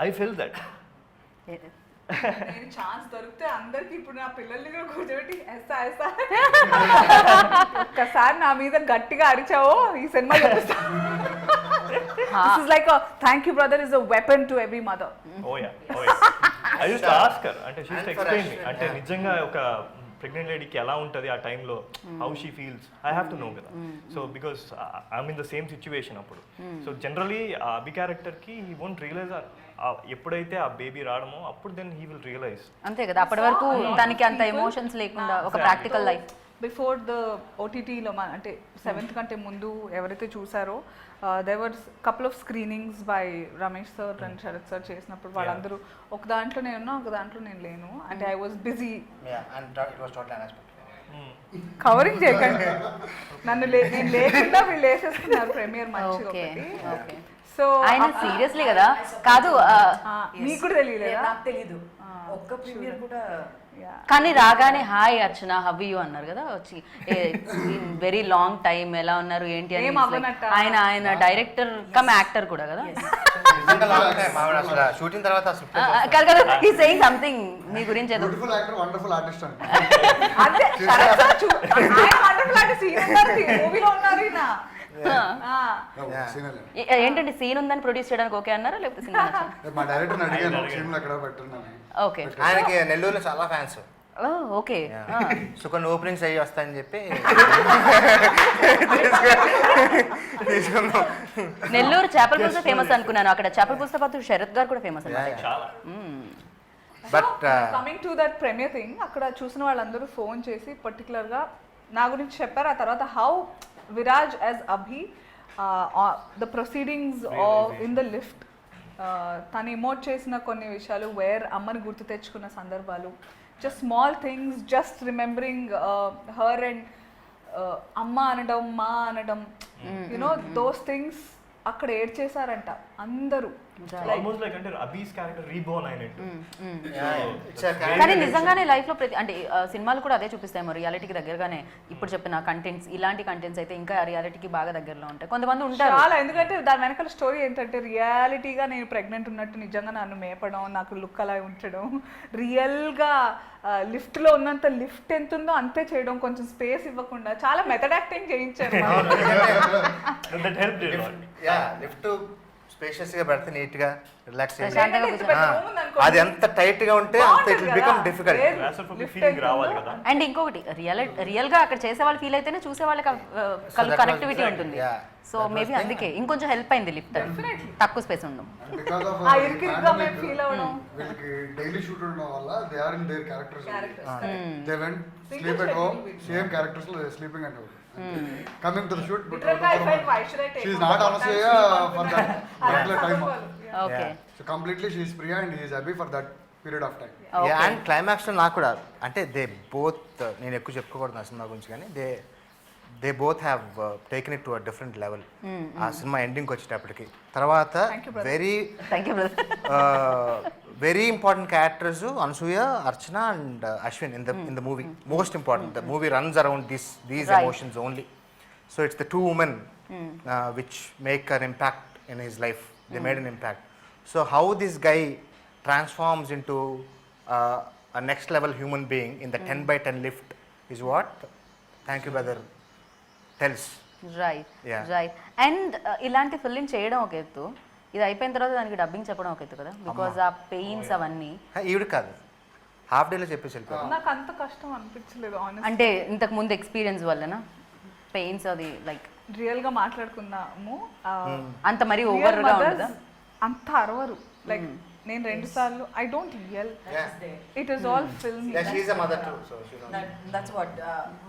I felt that. నేను ఛాన్స్ దొరికితే అందరికి ఇప్పుడు నా పిల్లల్ని కూడా కూర్చోబెట్టి ఎస్తా ఎస్తా ఒక్కసారి నా మీద గట్టిగా అరిచావో ఈ సినిమా like thank you brother is a weapon to every mother. Oh yeah I use to ask her అంటే she use to explain me అంటే నిజంగా ఒక ప్రెగ్నెంట్ లేడీకి ఎలా ఉంటుంది ఆ టైంలో, how she feels I have to know కదా. So because I'm in the same situation అప్పుడు. సో జనరలీ ఆ అభి క్యారెక్టర్కి హీ వోంట్ రియలైజ్ ఎప్పుడైతే ఆ బేబీ రావడమో అప్పుడు దెన్ హీ విల్ రియలైజ్. అంతే కదా అప్పటి వరకు దానికి అంత ఎమోషన్స్ లేకుండా ఒక ప్రాక్టికల్ లైఫ్. బిఫోర్ ద ఓటీటీలో అంటే 7th కంటే ముందు ఎవరైతే చూసారో there were couple of screenings by Ramesh sir and Sharath sir చేసినప్పుడు వాళ్ళందరూ ఒక దాంట్లో నేను ఉన్నా ఒక దాంట్లో నేను లేను అంటే ఐ వాజ్ బిజీ. కవరింగ్ చేయకండి నన్ను నేను లేకుండా వీళ్ళు వేసేస్తున్నారు ప్రీమియర్ మంచిగా ఒకటి. సో ఆయన సీరియస్లీ కదా కాదు మీకు కూడా తెలియలేదా? నాకు తెలీదు ఒక్క ప్రీమియర్ కూడా. కానీ రాగానే హాయ్ అర్చన హవ్ యూ అన్నారు కదా వచ్చి వెరీ లాంగ్ టైం ఎలా ఉన్నారు ఏంటి అని. ఆయన ఆయన డైరెక్టర్ కమ్ యాక్టర్ కూడా కదా షూటింగ్ తర్వాత కదా హి సేయింగ్ సంథింగ్ మీ గురించి ఏదో బ్యూటిఫుల్ యాక్టర్ వండర్ఫుల్ ఆర్టిస్ట్ అంటే అదే శరత్ సార్ వండర్ఫుల్ ఆర్టిస్ట్ మూవీలో ఉన్నారు ఈయన. ఏంటంటే సీన్ ఉందని ప్రొడ్యూస్ చేయడానికి ఓకే అన్నారా లేకపోతే సినిమా మా డైరెక్టర్ అడిగాను సీన్లో ఎక్కడ పెట్టున్నాను. ఓకే ఆయనకి నెల్లూరులో చాలా ఫ్యాన్స్. ఓకే సో కొన్ని ఓపెనింగ్స్ అయ్యి వస్తాయని చెప్పి నెల్లూరు చేపల పులుసు ఫేమస్ అనుకున్నాను. అక్కడ చేపల పులుసుతో పాటు శరత్ గారు కూడా ఫేమస్ అన్నమాట. చాలా but coming to that premiere thing అక్కడ చూసిన వాళ్ళందరూ ఫోన్ చేసి పర్టికులర్గా నా గురించి చెప్పారు. ఆ తర్వాత how Viraj as Abhi the proceedings in the lift తను ఇమోట్ చేసిన కొన్ని విషయాలు వేర్ అమ్మని గుర్తు తెచ్చుకున్న సందర్భాలు just small things just remembering her and అమ్మ అనడం మా అనడం యునో దోస్ థింగ్స్ అక్కడ ఏడ్ చేశారంట అందరూ. ఆల్మోస్ట్ లైక్ అంటే అబీస్ క్యారెక్టర్ రీబోర్న్ అయినట్టు. కానీ నిజంగానే లైఫ్ లో ప్రతి అంటే సినిమాలు కూడా అదే చూపిస్తాయేమో రియాలిటీకి దగ్గరగానే. ఇప్పుడు చెప్పిన కంటెంట్స్ ఇలాంటి కంటెంట్స్ అయితే ఇంకా రియాలిటీకి బాగా దగ్గరలో ఉంటాయి. కొంతమంది ఉంటారు చాలా, ఎందుకంటే దాని వెనకాల స్టోరీ ఏంటంటే రియాలిటీగా నేను ప్రెగ్నెంట్ ఉన్నట్టు నిజంగా నన్ను మేపడం, నాకు లుక్ అలా ఉంచడం, రియల్గా లిఫ్ట్లో ఉన్నంత లిఫ్ట్ ఎంత ఉందో అంతే చేయడం, కొంచెం స్పేస్ ఇవ్వకుండా చాలా మెథడ్ యాక్టింగ్ చేయించారు. లిఫ్ట్ స్పేషియస్ గా పెడితే నీట్ గా రిలాక్స్ ప్రశాంతంగా అది ఎంత టైట్ గా ఉంటే అంత it will become difficult. Feeling రావాలి కదా. అండ్ ఇంకొకటి రియల్ గా అక్కడ చేసే వాళ్ళు ఫీల్ అయితేనే చూసే వాళ్ళకి కళ్ళు కనెక్టివిటీ ఉంటుంది. Yeah. సో మేబీ అందుకే ఇంకొంచెం హెల్ప్ అయింది లిఫ్ట్, తక్కువ స్పేస్ ఉండడం. బికాస్ ఆఫ్ ఆ ఇరుకిరుగ్గా మేము ఫీల్ అవ్వడం. వీళ్ళకి డైలీ షూట్ ఉండడం వల్ల they are in their characters. They went sleep at home, same characters లో sleeping and coming to the shoot, but she is not Anasuya for that particular time. Okay. So completely she is Priya and he is happy for that period of time. And climax లో నాకు కూడా అంటే దే బోత్, నేను ఎక్కువ చెప్పుకోకూడదు ఆ సినిమా గురించి, కానీ they both have taken it to a different level. ఆ సినిమా ఎండింగ్కి వచ్చేటప్పటికి తర్వాత very thank you brother. Very important characters Anasuya, Archana and Ashwin in the movie. Most important, the movie runs around these Right. emotions only. So it's the two women which make an impact in his life. They made an impact. So how this guy transforms into a next level human being in the 10x10 lift is what Thank You Brother tells. Right Yeah. Right. And ఇలాంటి ఫిల్మ్ చేయడం ఒక ఎత్తు, ఇది అయిపోయిన తర్వాత దానికి డబ్బింగ్ చెప్పడం ఒక ఎత్తు కదా, బికాజ్ ఆ పెయిన్స్ అవన్నీ. ఈవిడ కాదు, హాఫ్ డేలో చెప్పేసి వెళ్ళిపోయారు. నాకు అంత కష్టం అనిపించలేదు ఆనెస్ట్. అంటే ఇంతకు ముందు ఎక్స్పీరియన్స్ వల్లనా పెయిన్స్ అది లైక్ రియల్ గా మాట్లాడుకుందాము. అంత మరి ఓవర్ గా ఉండదా? అంత అరవరు. లైక్ నేను 2 సార్లు I don't real, it is all film. Yeah, she is a mother too, so she knows. That's what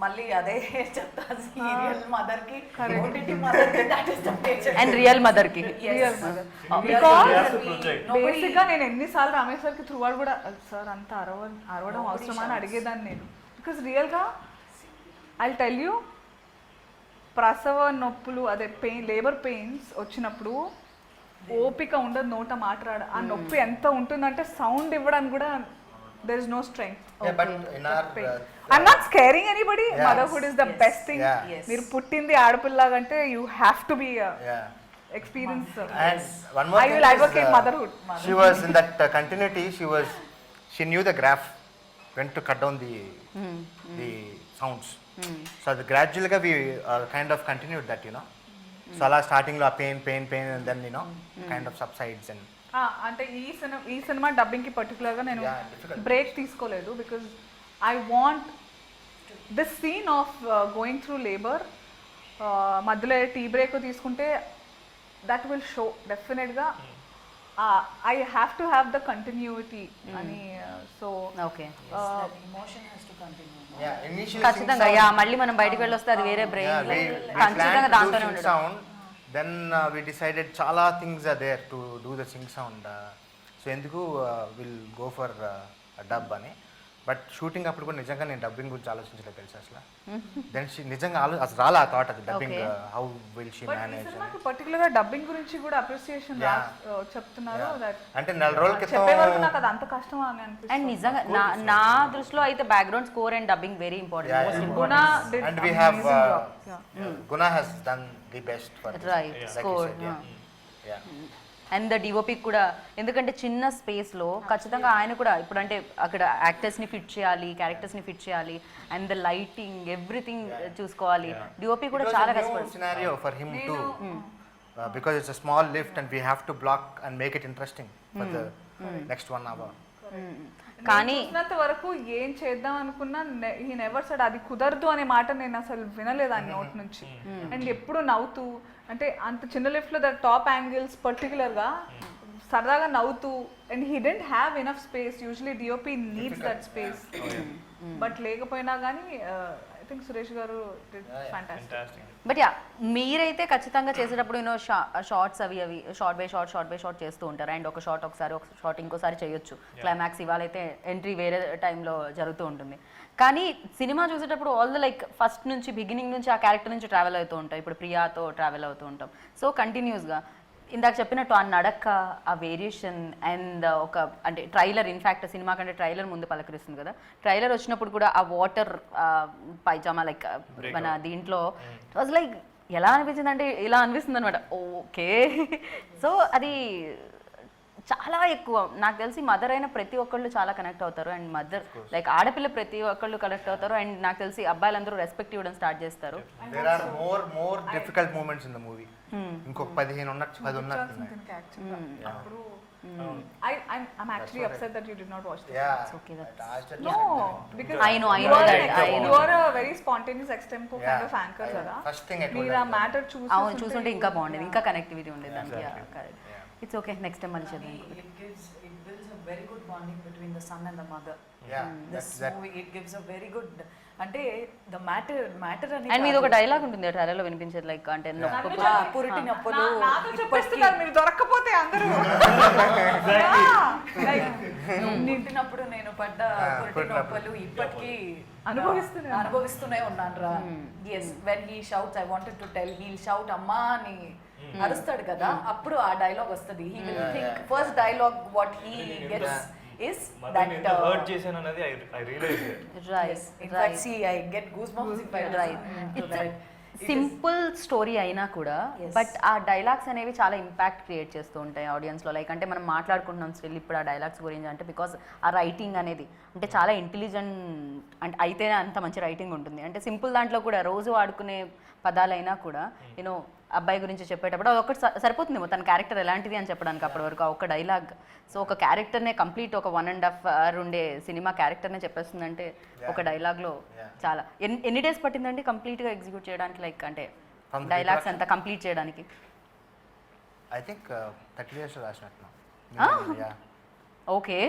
మళ్ళీ అదే చెప్తా, సీరియల్ మదర్ కి ఓటీటీ మదర్ కి that is the nature. And real mother కి real mother. He has to project. Basic గా నేను ఎన్నిసార్లు రమేష్ సార్కి త్రూ అవుట్ కూడా సార్ అంత అరవడం అవసరమా అని అడిగేదాన్ని నేను. బికాస్ రియల్గా ఐ టెల్ యూ, ప్రసవ నొప్పులు అదే పెయిన్, లేబర్ పెయిన్స్ వచ్చినప్పుడు ఓపిక ఉండదు నోట మాట్లాడ. ఆ నొప్పి ఎంత ఉంటుందంటే సౌండ్ ఇవ్వడానికి కూడా there is no strength. Yeah, but in our I'm not scaring anybody. Yeah. Motherhood is the best thing. Yeah. Yes. మీరు పుట్టింది ఆడపిల్లలాగంటే you have to be yeah. experience. And one more I thing will is, advocate motherhood. She was in that continuity. She knew the graph when to cut down the sounds. So the gradually we kind of continued that, you know. So ala starting lo pain and then, you know, kind of subsides and అంటే ఈ సినిమా డబ్బింగ్కి పర్టికులర్గా నేను Yeah, difficult. బ్రేక్ తీసుకోలేదు. Because I want this scene of going through labour, మధ్యలో టీ బ్రేక్ తీసుకుంటే దట్ విల్ షో డెఫినెట్గా I have to have the continuity అని. So okay, emotion has to continue. yeah, initially ఖచ్చితంగా యా మళ్ళీ మనం బయటికి వెళ్ళొస్తే అది వేరే yeah, బ్రెయిన్ we ఖచ్చితంగా planned to do దాంతోనే sync ఉండదు. sound. Then we decided chala things are there to do the sync sound. So ఎందుకు విల్ గో ఫర్ డబ్ అని. బట్ షూటింగ్ అప్పుడు కూడా నిజంగా నేను డబ్బింగ్ గురించి ఆలోచించలేదు తెలుసు అసలు. దెన్ నిజంగా అసలు రాలా ఆ థాట్, అది dubbing how will she but ఈ మేనేజ్. సినిమాకి పర్టికులర్గా డబ్బింగ్ గురించి కూడా అప్రిసియేషన్ చెప్తున్నారు. దట్ అంటే 4 రోజుల చెప్పే వరకు క్రితం నాకు అది అంత కష్టం అని అండ్ అనిపిస్తుంది. నిజంగా నా దృష్టిలో అయితే background score and dubbing very important, Yeah, most yeah. Guna important. did and we have amazing job. Yeah. Guna has done the best for this. Right, Like you score, said, yeah. Yeah. And the DOP కూడా, ఎందుకంటే చిన్న స్పేస్లో ఖచ్చితంగా ఆయన కూడా ఇప్పుడు అంటే అక్కడ యాక్టర్స్ని ఫిట్ చేయాలి, క్యారెక్టర్స్ని ఫిట్ చేయాలి, అండ్ ద లైటింగ్ ఎవ్రీథింగ్ చూసుకోవాలి. డిఓపి కూడా It was చాలా a new కష్టపడుతుంది. scenario for him too, because it's a small lift and we have to block and make it interesting for the next 1 hour. కానీ చూసినంత వరకు ఏం చేద్దాం అనుకున్నా ఈ నెవర్ సెడ్ అది కుదరదు అనే మాట నేను అసలు వినలేదు ఆయన నోట్ నుంచి. అండ్ ఎప్పుడు నవ్వుతూ, అంటే అంత చిన్న లిఫ్ట్లో ద టాప్ యాంగిల్స్ పర్టికులర్గా సరదాగా నవ్వుతూ, and he didn't have enough space. Usually DOP needs that space, but లేకపోయినా కానీ ఐ థింక్ సురేష్ గారు ఫ్యాంటాస్టిక్. Fantastic. బట్ యా మీరైతే ఖచ్చితంగా చేసేటప్పుడు యూనో షార్ట్స్ అవి షార్ట్ బై షార్ట్ చేస్తూ ఉంటారు. అండ్ ఒక షార్ట్ ఇంకోసారి చేయొచ్చు. క్లైమాక్స్ ఇవాళైతే ఎంట్రీ వేరే టైంలో జరుగుతూ ఉంటుంది. కానీ సినిమా చూసేటప్పుడు ఆల్ ద లైక్ ఫస్ట్ నుంచి బిగినింగ్ నుంచి ఆ క్యారెక్టర్ నుంచి ట్రావెల్ అవుతూ ఉంటాం. ఇప్పుడు ప్రియాతో ట్రావెల్ అవుతూ ఉంటాం. సో కంటిన్యూస్గా ఇందాక చెప్పినట్టు ఆ నడక, ఆ వేరియేషన్ అండ్ ఒక అంటే ట్రైలర్, ఇన్ఫ్యాక్ట్ సినిమా కంటే ట్రైలర్ ముందు పలకరిస్తుంది కదా. ట్రైలర్ వచ్చినప్పుడు కూడా ఆ వాటర్ పైజామా లైక్ మన దీంట్లో ఇట్ వాజ్ లైక్ ఎలా అనిపించింది అంటే ఇలా అనిపిస్తుంది అనమాట. ఓకే, సో అది చాలా ఎక్కువ. నాకు తెలిసి మదర్ అయిన ప్రతి ఒక్కళ్ళు చాలా కనెక్ట్ అవుతారు. అండ్ మదర్ లైక్ ఆడపిల్ల ప్రతి ఒక్కళ్ళు కనెక్ట్ అవుతారు. అండ్ నాకు తెలిసి అబ్బాయిలందరూ రెస్పెక్ట్ ఇవ్వడం స్టార్ట్ చేస్తారు. There are more difficult moments in the movie. ఇంకొక 15 ఉన్నట్టు 10 ఉన్నట్టు. అప్పుడు I'm actually upset that you did not watch this. Yeah. okay, No, because I know you are that, I know. you are a very spontaneous extempo kind of anchor కదా. First thing I told మీరు ఆ her. మ్యాటర్ చూసి అవును చూసుంటే ఇంకా బాగుండేది, ఇంకా కనెక్టివిటీ ఉండేది దానికి. Correct. It's okay, next time మళ్ళీ చేద్దాం. It builds a very good bonding between the son and the mother. Yeah, This that- movie, it gives a very good, అంటే the matter అని అండ్ మీది ఒక డైలాగ్ ఉంటుంది ట్రైలర్ లో వినిపించేది, లైక్ అంటే నొప్పి పురిటి నొప్పులు నాతో చెప్పేస్తున్నారు మీరు దొరక్కపోతే అందరూ. పుట్టినప్పుడు నేను పడ్డ పురిటి నొప్పులు ఇప్పటికీ అనుభవిస్తూనే ఉన్నాను రా. Yes, when he shouts I wanted to tell, he'll shout అమ్మా అని అరుస్తాడు కదా, అప్పుడు ఆ డైలాగ్ వస్తుంది. He will think first dialogue what he gets is mother that ఎంత హర్ట్ చేశాను అనేది I realize. Right in fact see I get goosebumps if I Right. right. Simple story అయినా కూడా బట్ ఆ డైలాగ్స్ అనేవి చాలా ఇంపాక్ట్ క్రియేట్ చేస్తూ ఉంటాయి ఆడియన్స్లో. లైక్ అంటే మనం మాట్లాడుకుంటున్నాం స్టిల్ ఇప్పుడు ఆ డైలాగ్స్ గురించి అంటే బికాస్ ఆ రైటింగ్ అనేది అంటే చాలా ఇంటెలిజెంట్ అంటే అయితేనే అంత మంచి రైటింగ్ ఉంటుంది. అంటే సింపుల్ దాంట్లో కూడా రోజు వాడుకునే పదాలైనా కూడా యూనో అబ్బాయి గురించి చెప్పేటప్పుడు అది ఒకటి సరిపోతుందేమో తన క్యారెక్టర్ ఎలాంటిది అని చెప్పడానికి అప్పటి వరకు ఒక డైలాగ్. సో ఒక క్యారెక్టర్నే కంప్లీట్ ఒక 1.5 hour ఉండే సినిమా క్యారెక్టర్నే చెప్పేస్తుందంటే ఒక డైలాగ్లో చాలా. ఎన్ని డేస్ పట్టిందండి కంప్లీట్గా ఎగ్జిక్యూట్ చేయడానికి, లైక్ అంటే డైలాగ్స్ అంతా కంప్లీట్ చేయడానికి? ఐ థింక్ 30 days రాసినట్టు. ఓకే,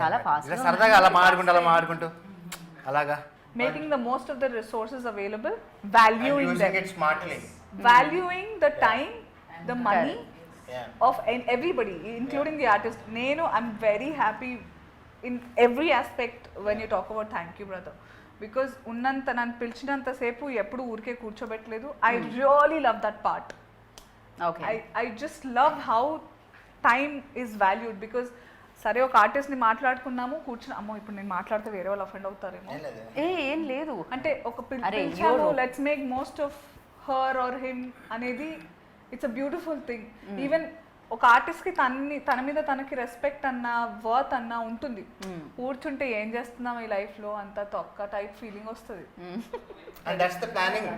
చాలా ఫాస్ట్. సరదాగా అలా మాడుకుంటూ అలాగా making the most of the resources available, valuing them, it smartly. valuing the time, the money Yeah. of everybody, including the artist. I'm very happy in every aspect when you talk about thank you brother, because ఉన్నంత నన్ను పిలిచినంత సేపు ఎప్పుడు ఊరికే కూర్చోబెట్టలేదు. I really love that part. Okay, I just love how time is valued, because సరే ఒక ఆర్టిస్ట్ని మాట్లాడుకున్నాము కూర్చుని, అమ్మో ఇప్పుడు నేను మాట్లాడితే వేరే వాళ్ళు అఫెండ్ అవుతారేమో, ఏం లేదు అంటే ఒక అరే, పిలిచాము let's make most of her or him అనేది it's a beautiful thing. Even ఒక ఆర్టిస్ట్కి తన మీద తనకి రెస్పెక్ట్ అన్నా వర్త్ అన్నా ఉంటుంది. కూర్చుంటే ఏం చేస్తున్నాం ఈ లైఫ్లో అంత తొక్క టైప్ ఫీలింగ్ వస్తుంది. And that's the planning,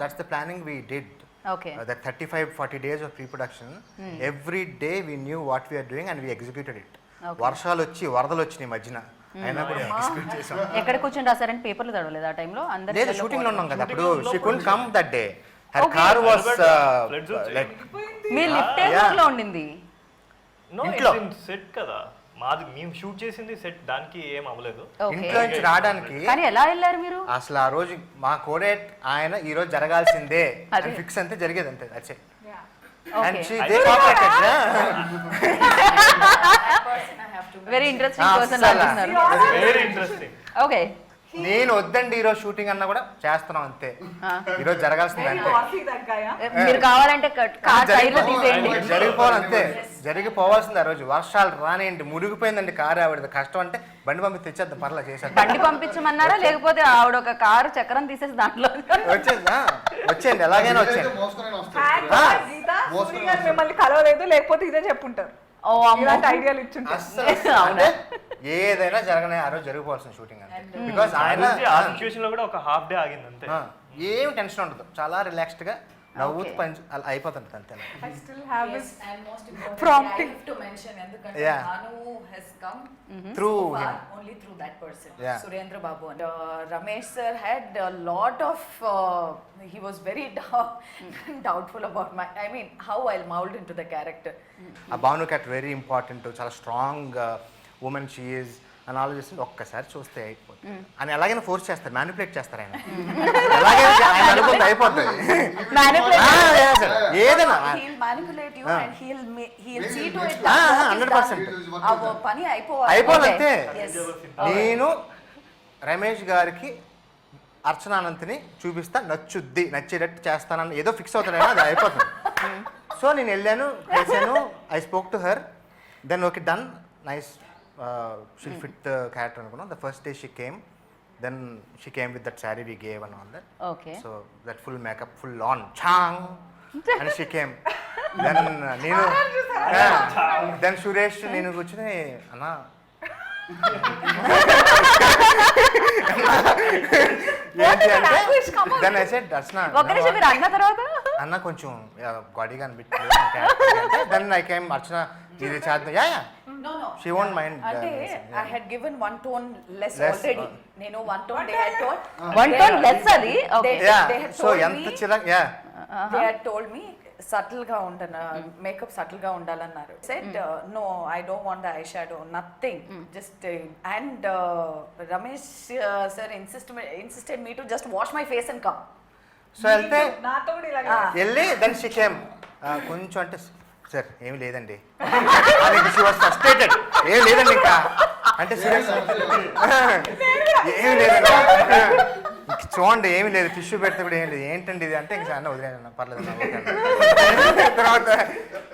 that's the planning we did. Okay. That 35-40 days of pre-production, every day we knew what we are doing and we executed it. వర్షాలు వచ్చి వరదలు వచ్చినాయి మధ్యన, అయినా కూడా ఎగ్జిక్యూట్ చేసాం. ఎక్కడ కూర్చొని రాశారని పేపర్లు తడవలేదు ఆ టైంలో? అందరూ లేదు, షూటింగ్ లో ఉన్నాం కదా అప్పుడు. She couldn't come that day, her car was like me lift లో ఉండింది. నో, ఇంట్లో. ఇట్స్ ఇన్ సెట్ కదా మాది, మేము షూట్ చేసింది సెట్, దానికి ఏం అవ్వలేదు. ఓకే, ఇంట్లో నుంచి రావడానికి కానీ ఎలా వెళ్ళారు మీరు? అసలు ఆ రోజు మా కోడేట్ ఆయన ఈ రోజు జరగాల్సిందే అని ఫిక్స్ అంతే జరిగేది అంతే. That's it. And they cooperated. Very interesting person అంటున్నారు. Very interesting. ఓకే, నేను వద్దండి ఈరోజు షూటింగ్ అన్నా కూడా చేస్తున్నాం అంతే, ఈరోజు జరగాల్సింది అంతే, మీరు కావాలంటే కార్ టైర్లు తీసేయండి. జరిగిపోవాలి అంతే, జరిగిపోవాల్సింది. ఆ రోజు వర్షాలు రానియండి, మునిగిపోయిందండి కారు, ఆవిడ కష్టం అంటే బండి పంపి తెచ్చేద్దాం పర్లా చేసేద్దాం. బండి పంపించమన్నారా లేకపోతే ఆవిడ ఒక కారు చక్రం తీసేసి దాంట్లో వచ్చేయండి ఎలాగైనా వచ్చేయండి. మిమ్మల్ని కలవలేదు లేకపోతే ఇదే చెప్పుంటారు. ఓ అమ్మో, ఇలాంటి ఐడియాలు ఇచ్చుంటారు. అంటే ఏదైనా జరగనే ఆ రోజు జరిగిపోవాల్సిన షూటింగ్ అంతే. బికాస్ ఆయన ఆ సిచ్యువేషన్ లో కూడా ఒక హాఫ్ డే ఆగింది అంతే. ఏం టెన్షన్ ఉండదు, చాలా రిలాక్స్డ్ గా నవ్వుతూ పని అలా అయిపోతుంది అంతే. I still have Yes, this and most importantly, prompting. I have to mention ఎందుకంటే Yeah. Bhanu has come Through so far him. only through that person, Yeah. Surendra Babu. And Ramesh sir had a lot of he was very doubtful about I mean how I'll mold into the character. ఆ భాను క్యాట్ వెరీ ఇంపార్టెంట్, చాలా స్ట్రాంగ్ ఉమెన్ షీ ఈజ్ అని ఆలోచిస్తుంది. ఒక్కసారి చూస్తే అయిపోతుంది అని ఎలాగైనా ఫోర్స్ చేస్తారు, మ్యానిపులేట్ చేస్తారు ఆయన. ఎలాగైనా ఆయన అనుకుంటే అయిపోతుంది. ఏదైనా He'll manipulate you and he'll see to it 100%. our పని అయిపోవాలి. అయిపోవాలంతే. Yes. నేను రమేష్ గారికి అర్చనానంతిని చూపిస్తా, నచ్చేటట్టు చేస్తానని ఏదో ఫిక్స్ అవుతాడైనా అది అయిపోతుంది. సో నేను వెళ్ళాను, చేశాను, I spoke to her, then okay done, nice, she'll fit the character అనుకున్నాం. The first day she came, then she came with that sari we gave and all that. Okay, so that full makeup, full on change, and she came. Then నేను దెన్ సురేష్ నేను కూర్చుని అన్నా ఏంటి అంటే then I said that's not ఒక్క నిమిషం మీరు అన్న తర్వాత అన్న కొంచెం గాడిగా అనిపించలేదు దెన్ ఐ కేమ్ అర్చన ఇది చేద్దాం yeah No, no. She won't mind, అంటే I had given one tone less already. నేను one tone, they had told. One tone less అది okay yeah They had so told ఎంత me- చిరా yeah They had told me subtle గా ఉండను మేకప్ సటిల్ గా ఉండాలన్నారు said no I don't want the eye shadow nothing just and Ramesh sir insisted me to just wash my face and come so వెళ్తే నాతో కూడా ఇలాగే వెళ్ళి దెన్ షీ కేమ్ కొంచెం అంటే సార్ ఏమి లేదండి షీ వాస్ ఫ్రస్ట్రేటెడ్ ఏం లేదండి ఇంకా అంటే సీరియస్ ఏమి లేదండి ఇంక చూడండి ఏమి లేదు టిష్యూ పెడితే కూడా ఏం లేదు ఏంటండి ఇది అంటే ఇంకా అన్న వదిలేను పర్లేదు అన్న, ఓకే అన్న. తర్వాత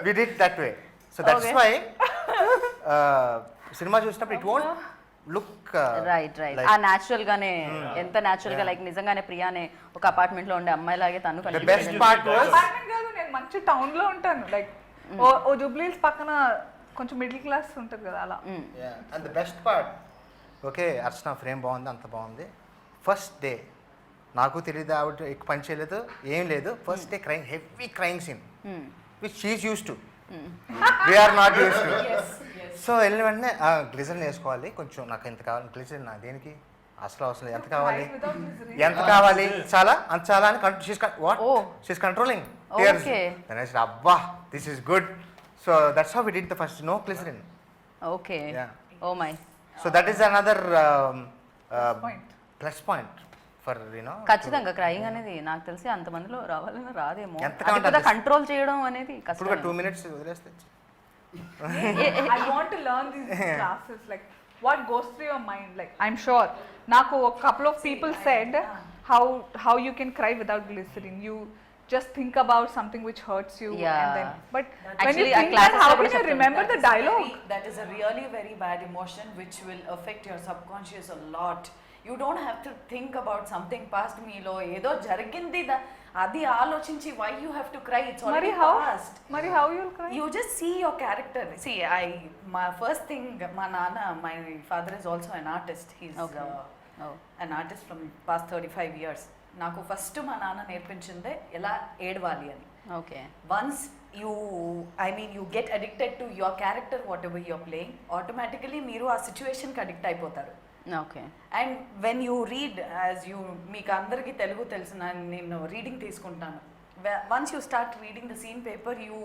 we did that way so that's why cinema చూసినప్పుడు ఇట్ వోంట్ లుక్ రైట్ ఆ న్యాచురల్ గానే ఎంత న్యాచురల్ గా లైక్ నిజంగానే ప్రియానే ఒక అపార్ట్మెంట్ లో ఉండే అమ్మాయి లాగే తను the best part was apartment కాదు, నేను మంచి టౌన్ లో ఉంటాను లైక్ ఓ జూబ్లీస్ పక్కన కొంచెం మిడిల్ క్లాస్ ఉంటుంది కదా అలా. And the best part okay Archana frame బాగుంది అంత బాగుంది ఫస్ట్ డే నాకు తెలియదు ఆవిడ ఎక్కువ పని చేయలేదు ఏం లేదు first day crime heavy crime scene which she's use to we're not use to so వెళ్ళిన వెంటనే గ్లిజరిన్ వేసుకోవాలి కొంచెం నాకు ఎంత కావాలి గ్లిజరిన్ నా దేనికి అసలు అవసరం లేదు ఎంత కావాలి ఎంత కావాలి చాలా అంత చాలా అని what Oh. She's controlling Okay. అబ్బా this is good so that's how we did the first no glycerin okay Yeah. Oh my so that is another point. Plus point for you know ఖచ్చితంగా క్రైయింగ్ అనేది నాకు తెలిసి అంతమందిలో రావాలని రాదేమో ఎంత అది కావాలంటే పెద్ద అంత కంట్రోల్ చేయడం అనేది ఇప్పుడు కష్టం 2 minutes వదిలేస్తే I want to learn these classes, like what goes through your mind. Like I'm sure, Naku, a couple of people said how you can cry without glycerin. You just think about something which hurts you, Yeah. and then but when Actually, you ఆ think that, classes how లో can కూడా you చెప్తారు. remember the dialogue? That is a really very bad emotion which will affect your subconscious a lot. You don't have to think about something past మీలో ఏదో జరిగింది అది ఆలోచించి why you have to cry, it's already past. Mari how you'll cry? You just see your character. See, my first thing, my father is also an artist. He's Okay. Oh. an artist from past 35 years. నాకు ఫస్ట్ మా నాన్న నేర్పించిందే ఎలా ఏడవాలి అని. Okay Once you get addicted to your character, whatever you're playing, automatically మీరు ఆ సిచ్యువేషన్కి అడిక్ట్ అయిపోతారు. Okay and when you read మీకు అందరికీ తెలుగు తెలుసు నేను రీడింగ్ తీసుకుంటాను. Once you start reading the scene paper you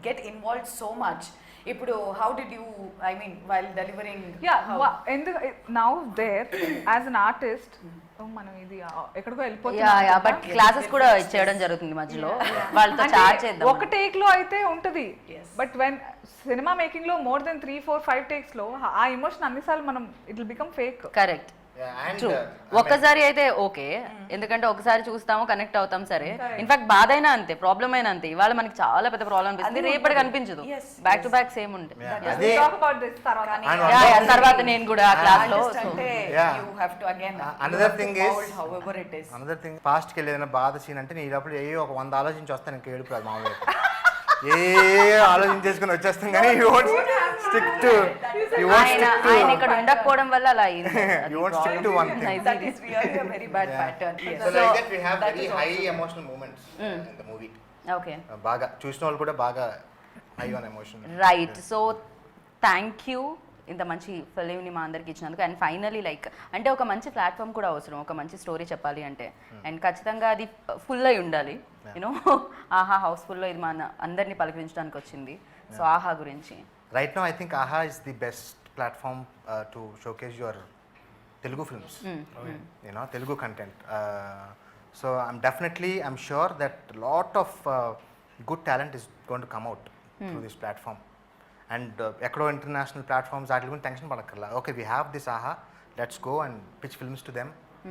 get involved so much. ఇప్పుడు how did you while delivering Now there as an artist, మనం ఇది ఎక్కడికో యా వెళ్ళిపోతున్నాం. యా బట్ క్లాసెస్ కూడా చేయడం జరుగుతుంది మధ్యలో వాళ్ళతో చార్జ్ చేద్దాం ఒక టేక్ లో అయితే ఉంటది, బట్ వెన్ సినిమా మేకింగ్ లో మోర్ దెన్ 3, 4, 5 టేక్స్ లో ఆ ఎమోషన్ అన్నిసార్లు మనం it will become fake. Correct true ఒక్కసారి అయితే ఓకే ఎందుకంటే ఒకసారి చూస్తాము కనెక్ట్ అవుతాం సరే ఇన్ఫాక్ట్ బాధ అయినా అంతే ప్రాబ్లం అయినా అంతే ఇవాళ మనకి చాలా పెద్ద ప్రాబ్లం అనిపిస్తుంది రేపటికి అనిపించదు బ్యాక్ టు బ్యాక్ సేమ్ ఉంటాయి అదే టాక్ అబౌట్ దిస్ తర్వాత. యా యా తర్వాత నేను కూడా ఆ క్లాస్ లో అంటే Yeah. You have to again Another thing is- however it is another thing పాస్ట్కి వెళ్ళి ఏదైనా బాధ సీన్ అంటే నీ లోపల ఏ ఒక 100 ఆలోచించి వస్తాను ఇంకా ఏడుపు రాదు మామూలుగా ఏ ఆలోచించేసుకుని వచ్చేస్తాం కానీ యూ వోంట్ స్టిక్ టు ఆయన ఇక్కడ ఉండకపోవడం వల్ల అలా అయింది You won't stick to one thing. That is really a very bad pattern. So like that we have very high emotional moments in the movie. Okay బాగా చూసిన వాళ్ళు కూడా బాగా high on emotion. Right so thank you ఇంత మంచి ఫిలింని మా అందరికి ఇచ్చినందుకు అండ్ ఫైనలీ లైక్ అంటే ఒక మంచి ప్లాట్ఫామ్ కూడా అవసరం ఒక మంచి స్టోరీ చెప్పాలి అంటే అండ్ ఖచ్చితంగా అది ఫుల్ అయి ఉండాలి యూనో ఆహా హౌస్ఫుల్లో ఇది మన అందరినీ పలకరించడానికి వచ్చింది సో ఆహా గురించి Right now I think AHA is the best platform to showcase your Telugu films. You know, Telugu content. So I'm sure that a lot of good talent is going to come out through this platform. And ekkado international platforms are even tension padakalla. Okay, we have this AHA, let's go and pitch films to them.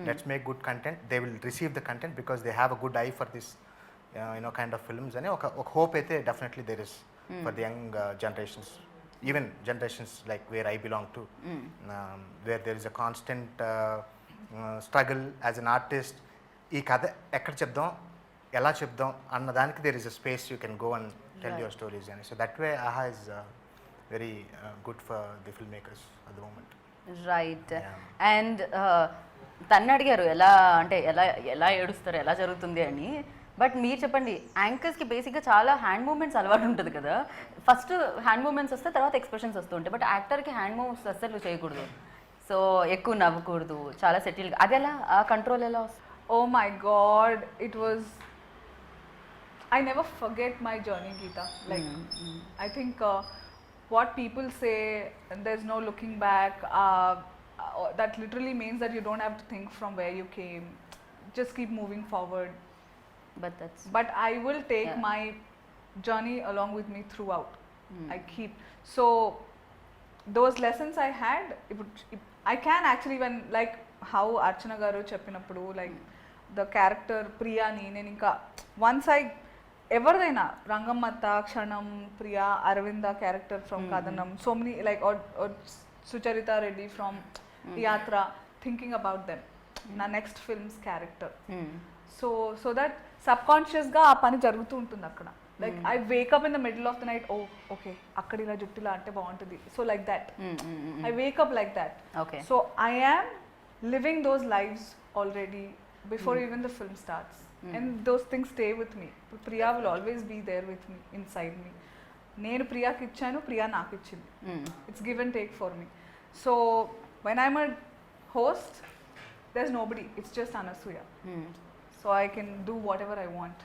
Let's make good content. They will receive the content because they have a good eye for this kind of films. And oka hope aithe definitely there is for the young generations. Even generations like where I belong to, where there is a constant struggle as an artist. ఈ కథ ఎక్కడ చెప్దాం ఎలా చెప్దాం అన్న దానికి there is a space you can go and tell your stories. And so that way, AHA is very good for the filmmakers at the moment. Right Yeah. And తన్ను అడిగారు ఎలా అంటే ఎలా ఏడుస్తారు ఎలా జరుగుతుంది అని. బట్ మీరు చెప్పండి, యాంకర్స్కి బేసిక్గా చాలా హ్యాండ్ మూమెంట్స్ అలవాటు ఉంటుంది కదా. ఫస్ట్ హ్యాండ్ మూమెంట్స్ వస్తే తర్వాత ఎక్స్ప్రెషన్స్ వస్తూ ఉంటాయి. బట్ యాక్టర్కి హ్యాండ్ మూవ్స్ అస్సలు చేయకూడదు, సో ఎక్కువ నవ్వకూడదు, చాలా సెటిల్గా. అది ఎలా ఆ కంట్రోల్ ఎలా వస్తుంది? Oh my God, it was. I never forget my journey, Geeta. Like, I think what people say, there's no looking back. That literally means that you don't have to think from where you came. Just keep moving forward. But that's But I will take Yeah. my journey along with me throughout. I keep. So those lessons I had, I can actually, when like how Archana garu cheppinappudu, like the character Priyani, నేను ఇంకా once I ఎవరిదైనా Rangammatha, Kshanam, Priya, Aravinda character from Kathanam, so many like or Sucharitha Reddy from Yatra, thinking about them నా next films character. So that సబ్కాన్షియస్గా ఆ పని జరుగుతూ ఉంటుంది అక్కడ. Like I wake up in the middle of the night, okay అక్కడ ఇలా జుట్టులా అంటే బాగుంటుంది, so like that I wake up like that. Okay. So I am living those lives already before even the film starts. And those things stay with me. Priya will always be there with me, inside me. నేను ప్రియాకి ఇచ్చాను, ప్రియా నాకు ఇచ్చింది. It's give and take for me. So when I'm a host, there's nobody. It's just Anasuya. So I can do whatever I want.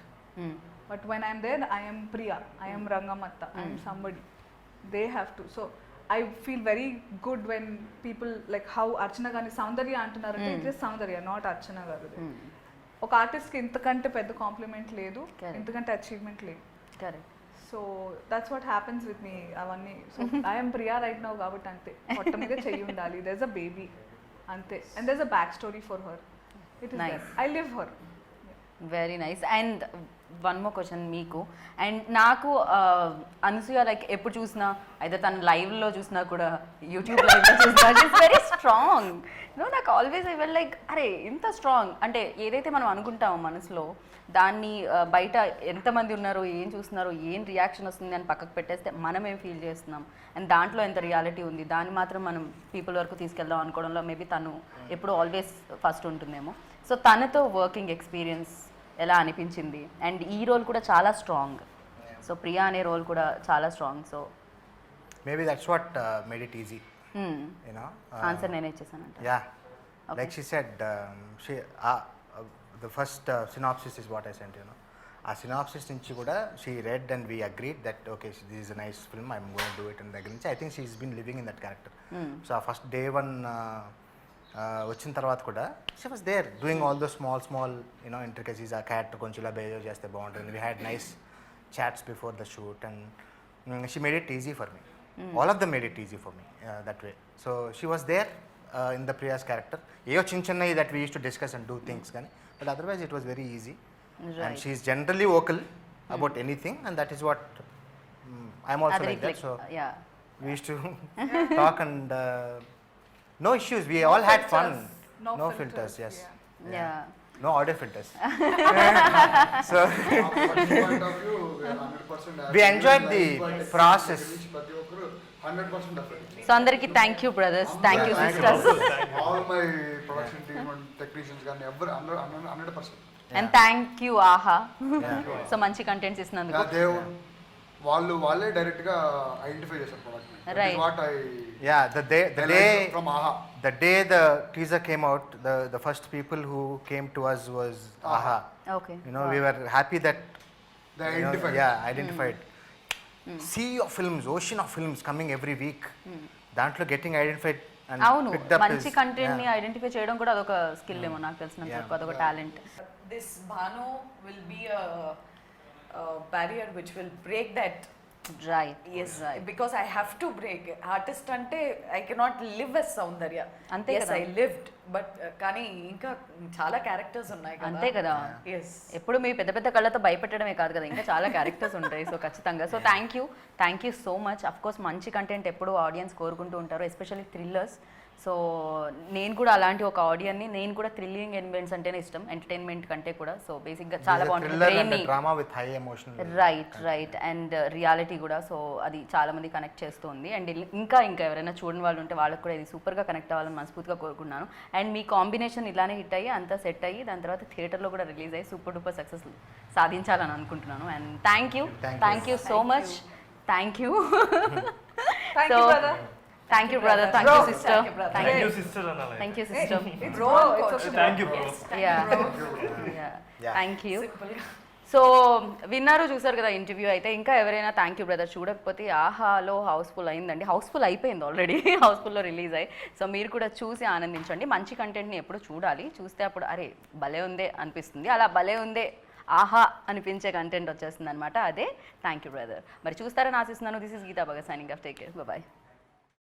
But when I'm there, I am Priya. I am Rangamatta. I am somebody. They have to. So I feel very good when people like how Archana Gani Soundarya antunarante, it is Soundarya, not Archana garu. ఒక ఆర్టిస్ట్కి ఇంతకంటే పెద్ద కాంప్లిమెంట్ లేదు, ఇంతకంటే అచీవ్మెంట్ లేదు. Correct. So that's what happens with me అవన్నీ. So I'm Priya right now కాబట్టి అంతే, పొట్ట మీద చెయ్యి ఉండాలి, దెర్ ఇస్ అ బేబీ అంతే. And there is a back story for her. It is Nice. I live her. Very nice. And one more question మీకు అండ్ నాకు. అనసూయ లైక్ ఎప్పుడు చూసినా, అయితే తను లైవ్లో చూసినా కూడా, యూట్యూబ్ లైవ్లో చూసినా, ఇట్స్ వెరీ స్ట్రాంగ్. నాకు ఆల్వేస్ ఐ వెల్ లైక్, అరే ఇంత స్ట్రాంగ్ అంటే ఏదైతే మనం అనుకుంటామో మనసులో, దాన్ని బయట ఎంతమంది ఉన్నారో, ఏం చూస్తున్నారో, ఏం రియాక్షన్ వస్తుంది అని పక్కకు పెట్టేస్తే మనం ఏం ఫీల్ చేస్తున్నాం అండ్ దాంట్లో ఎంత రియాలిటీ ఉంది, దాన్ని మాత్రం మనం పీపుల్ వరకు తీసుకెళ్దాం అనుకోవడంలో మేబీ తను ఎప్పుడు ఆల్వేస్ ఫస్ట్ ఉంటుందేమో. సో తనతో వర్కింగ్ ఎక్స్పీరియన్స్ ఎలా అనిపించింది? అండ్ ఈ రోల్ కూడా చాలా స్ట్రాంగ్, సో ప్రియా అనే రోల్ కూడా చాలా strong. So Maybe that's what made it easy, you know. Answer నేనే ఇచ్చేసానంట. Yeah, like she said, the first synopsis is what I sent, you know. ఆ సినాప్సిస్ నుంచి కూడా she read and we agreed that okay this is a nice film, I'm going to do it. And దగ్గర నుంచి I think she is been living in that character. So ఆ ఫస్ట్ డే 1 వచ్చిన తర్వాత కూడా she was there doing all those small you know intricacies. ఆ క్యారెక్టర్ కొంచెం ఇలా బిహేవ్ చేస్తే బాగుంటుంది. We had nice chats before the shoot and she made it easy for me. All of them made it easy for me that way. So she was there in the Priya's character. ఏవో చిన్నవి that we use to discuss and do things కానీ, but otherwise it was very easy. And she is generally vocal about anything, and that is what I'm also like that. So yeah, we used to talk and no issues. We all had fun. No filters. Yes. yeah. No audio filters. So point of view, 100% we enjoyed the process. ప్రతి ఒక్కరు 100% effort. సో అందరికి thank you brothers, thank you sisters, All my production team and technicians కానీ ఎవరు 100%. అండ్ థ్యాంక్ యూ ఆహా. సో మంచి కంటెంట్స్ ఇస్తున్నందుకు. వాళ్ళే డైరెక్ట్ గా ఐడెంటిఫై చేశారు product. Right. What I Yeah, the day from ఆహా. the day the teaser came out, the first people who came to us was AHA. Okay. You know, we were happy that They you know, identified. Yeah, identified. Sea of films, ocean of films coming every week. దాంట్లో getting identified and అవును, picked up మంచి is- కంటెంట్ ని yeah. ఐడెంటిఫై చేయడం కూడా అదొక స్కిల్ ఏమో నాకు తెలిసినంత వరకు, అదొక talent. This Bhanu will be a barrier which will break that right yes because I have to break artist ante I cannot live as Saundarya అంతే yes కదా. I lived but కానీ ఇంకా చాలా క్యారెక్టర్స్ ఉన్నాయి కదా అంతే కదా. yes ఎప్పుడు మీ పెద్ద పెద్ద కళ్ళతో భయపెట్టడమే కాదు కదా, ఇంకా చాలా క్యారెక్టర్స్ ఉంటాయి. సో ఖచ్చితంగా. So thank you so much. Of course మంచి కంటెంట్ ఎప్పుడు ఆడియన్స్ కోరుకుంటూ ఉంటారు, ఎస్పెషల్లీ థ్రిల్లర్స్. సో నేను కూడా అలాంటి ఒక ఆడియన్ని, నేను కూడా థ్రిల్లింగ్ ఎలిమెంట్స్ అంటేనే ఇష్టం ఎంటర్టైన్మెంట్ కంటే కూడా. సో బేసిక్గా చాలా బాగుంటుంది. Drama with high emotion. Right and reality కూడా. సో అది చాలా మంది కనెక్ట్ చేస్తుంది. అండ్ ఇంకా ఎవరైనా చూడని వాళ్ళు ఉంటే వాళ్ళకి కూడా ఇది సూపర్గా కనెక్ట్ అవ్వాలని మనస్ఫూర్తిగా కోరుకున్నాను. అండ్ మీ కాంబినేషన్ ఇలానే హిట్ అయ్యి అంతా సెట్ అయ్యి దాని తర్వాత థియేటర్లో కూడా రిలీజ్ అయ్యి సూపర్ డూపర్ సక్సెస్ సాధించాలని అనుకుంటున్నాను. And thank you so much. Thank you. Thank you, brother. Thank you brother. Thank you sister. Thank you, brother. Thank you sister అనాలి. Thank you sister. bro thank you bro. Thank you. So విన్నారు, చూసారు కదా ఇంటర్వ్యూ అయితే. ఇంకా ఎవరైనా థ్యాంక్ యూ బ్రదర్ చూడకపోతే ఆహాలో హౌస్ఫుల్ అయిందండి. హౌస్ఫుల్ అయిపోయింది ఆల్రెడీ, హౌస్ఫుల్లో రిలీజ్ అయ్యి. సో మీరు కూడా చూసి ఆనందించండి. మంచి కంటెంట్ని ఎప్పుడు చూడాలి, చూస్తే అప్పుడు అరే భలే ఉందే అనిపిస్తుంది. అలా భలే ఉందే ఆహా అనిపించే కంటెంట్ వచ్చేస్తుంది అనమాట. అదే థ్యాంక్ యూ బ్రదర్. మరి చూస్తారని ఆశిస్తున్నాను. This is Geetha Bhagat signing off. Take care. Bye.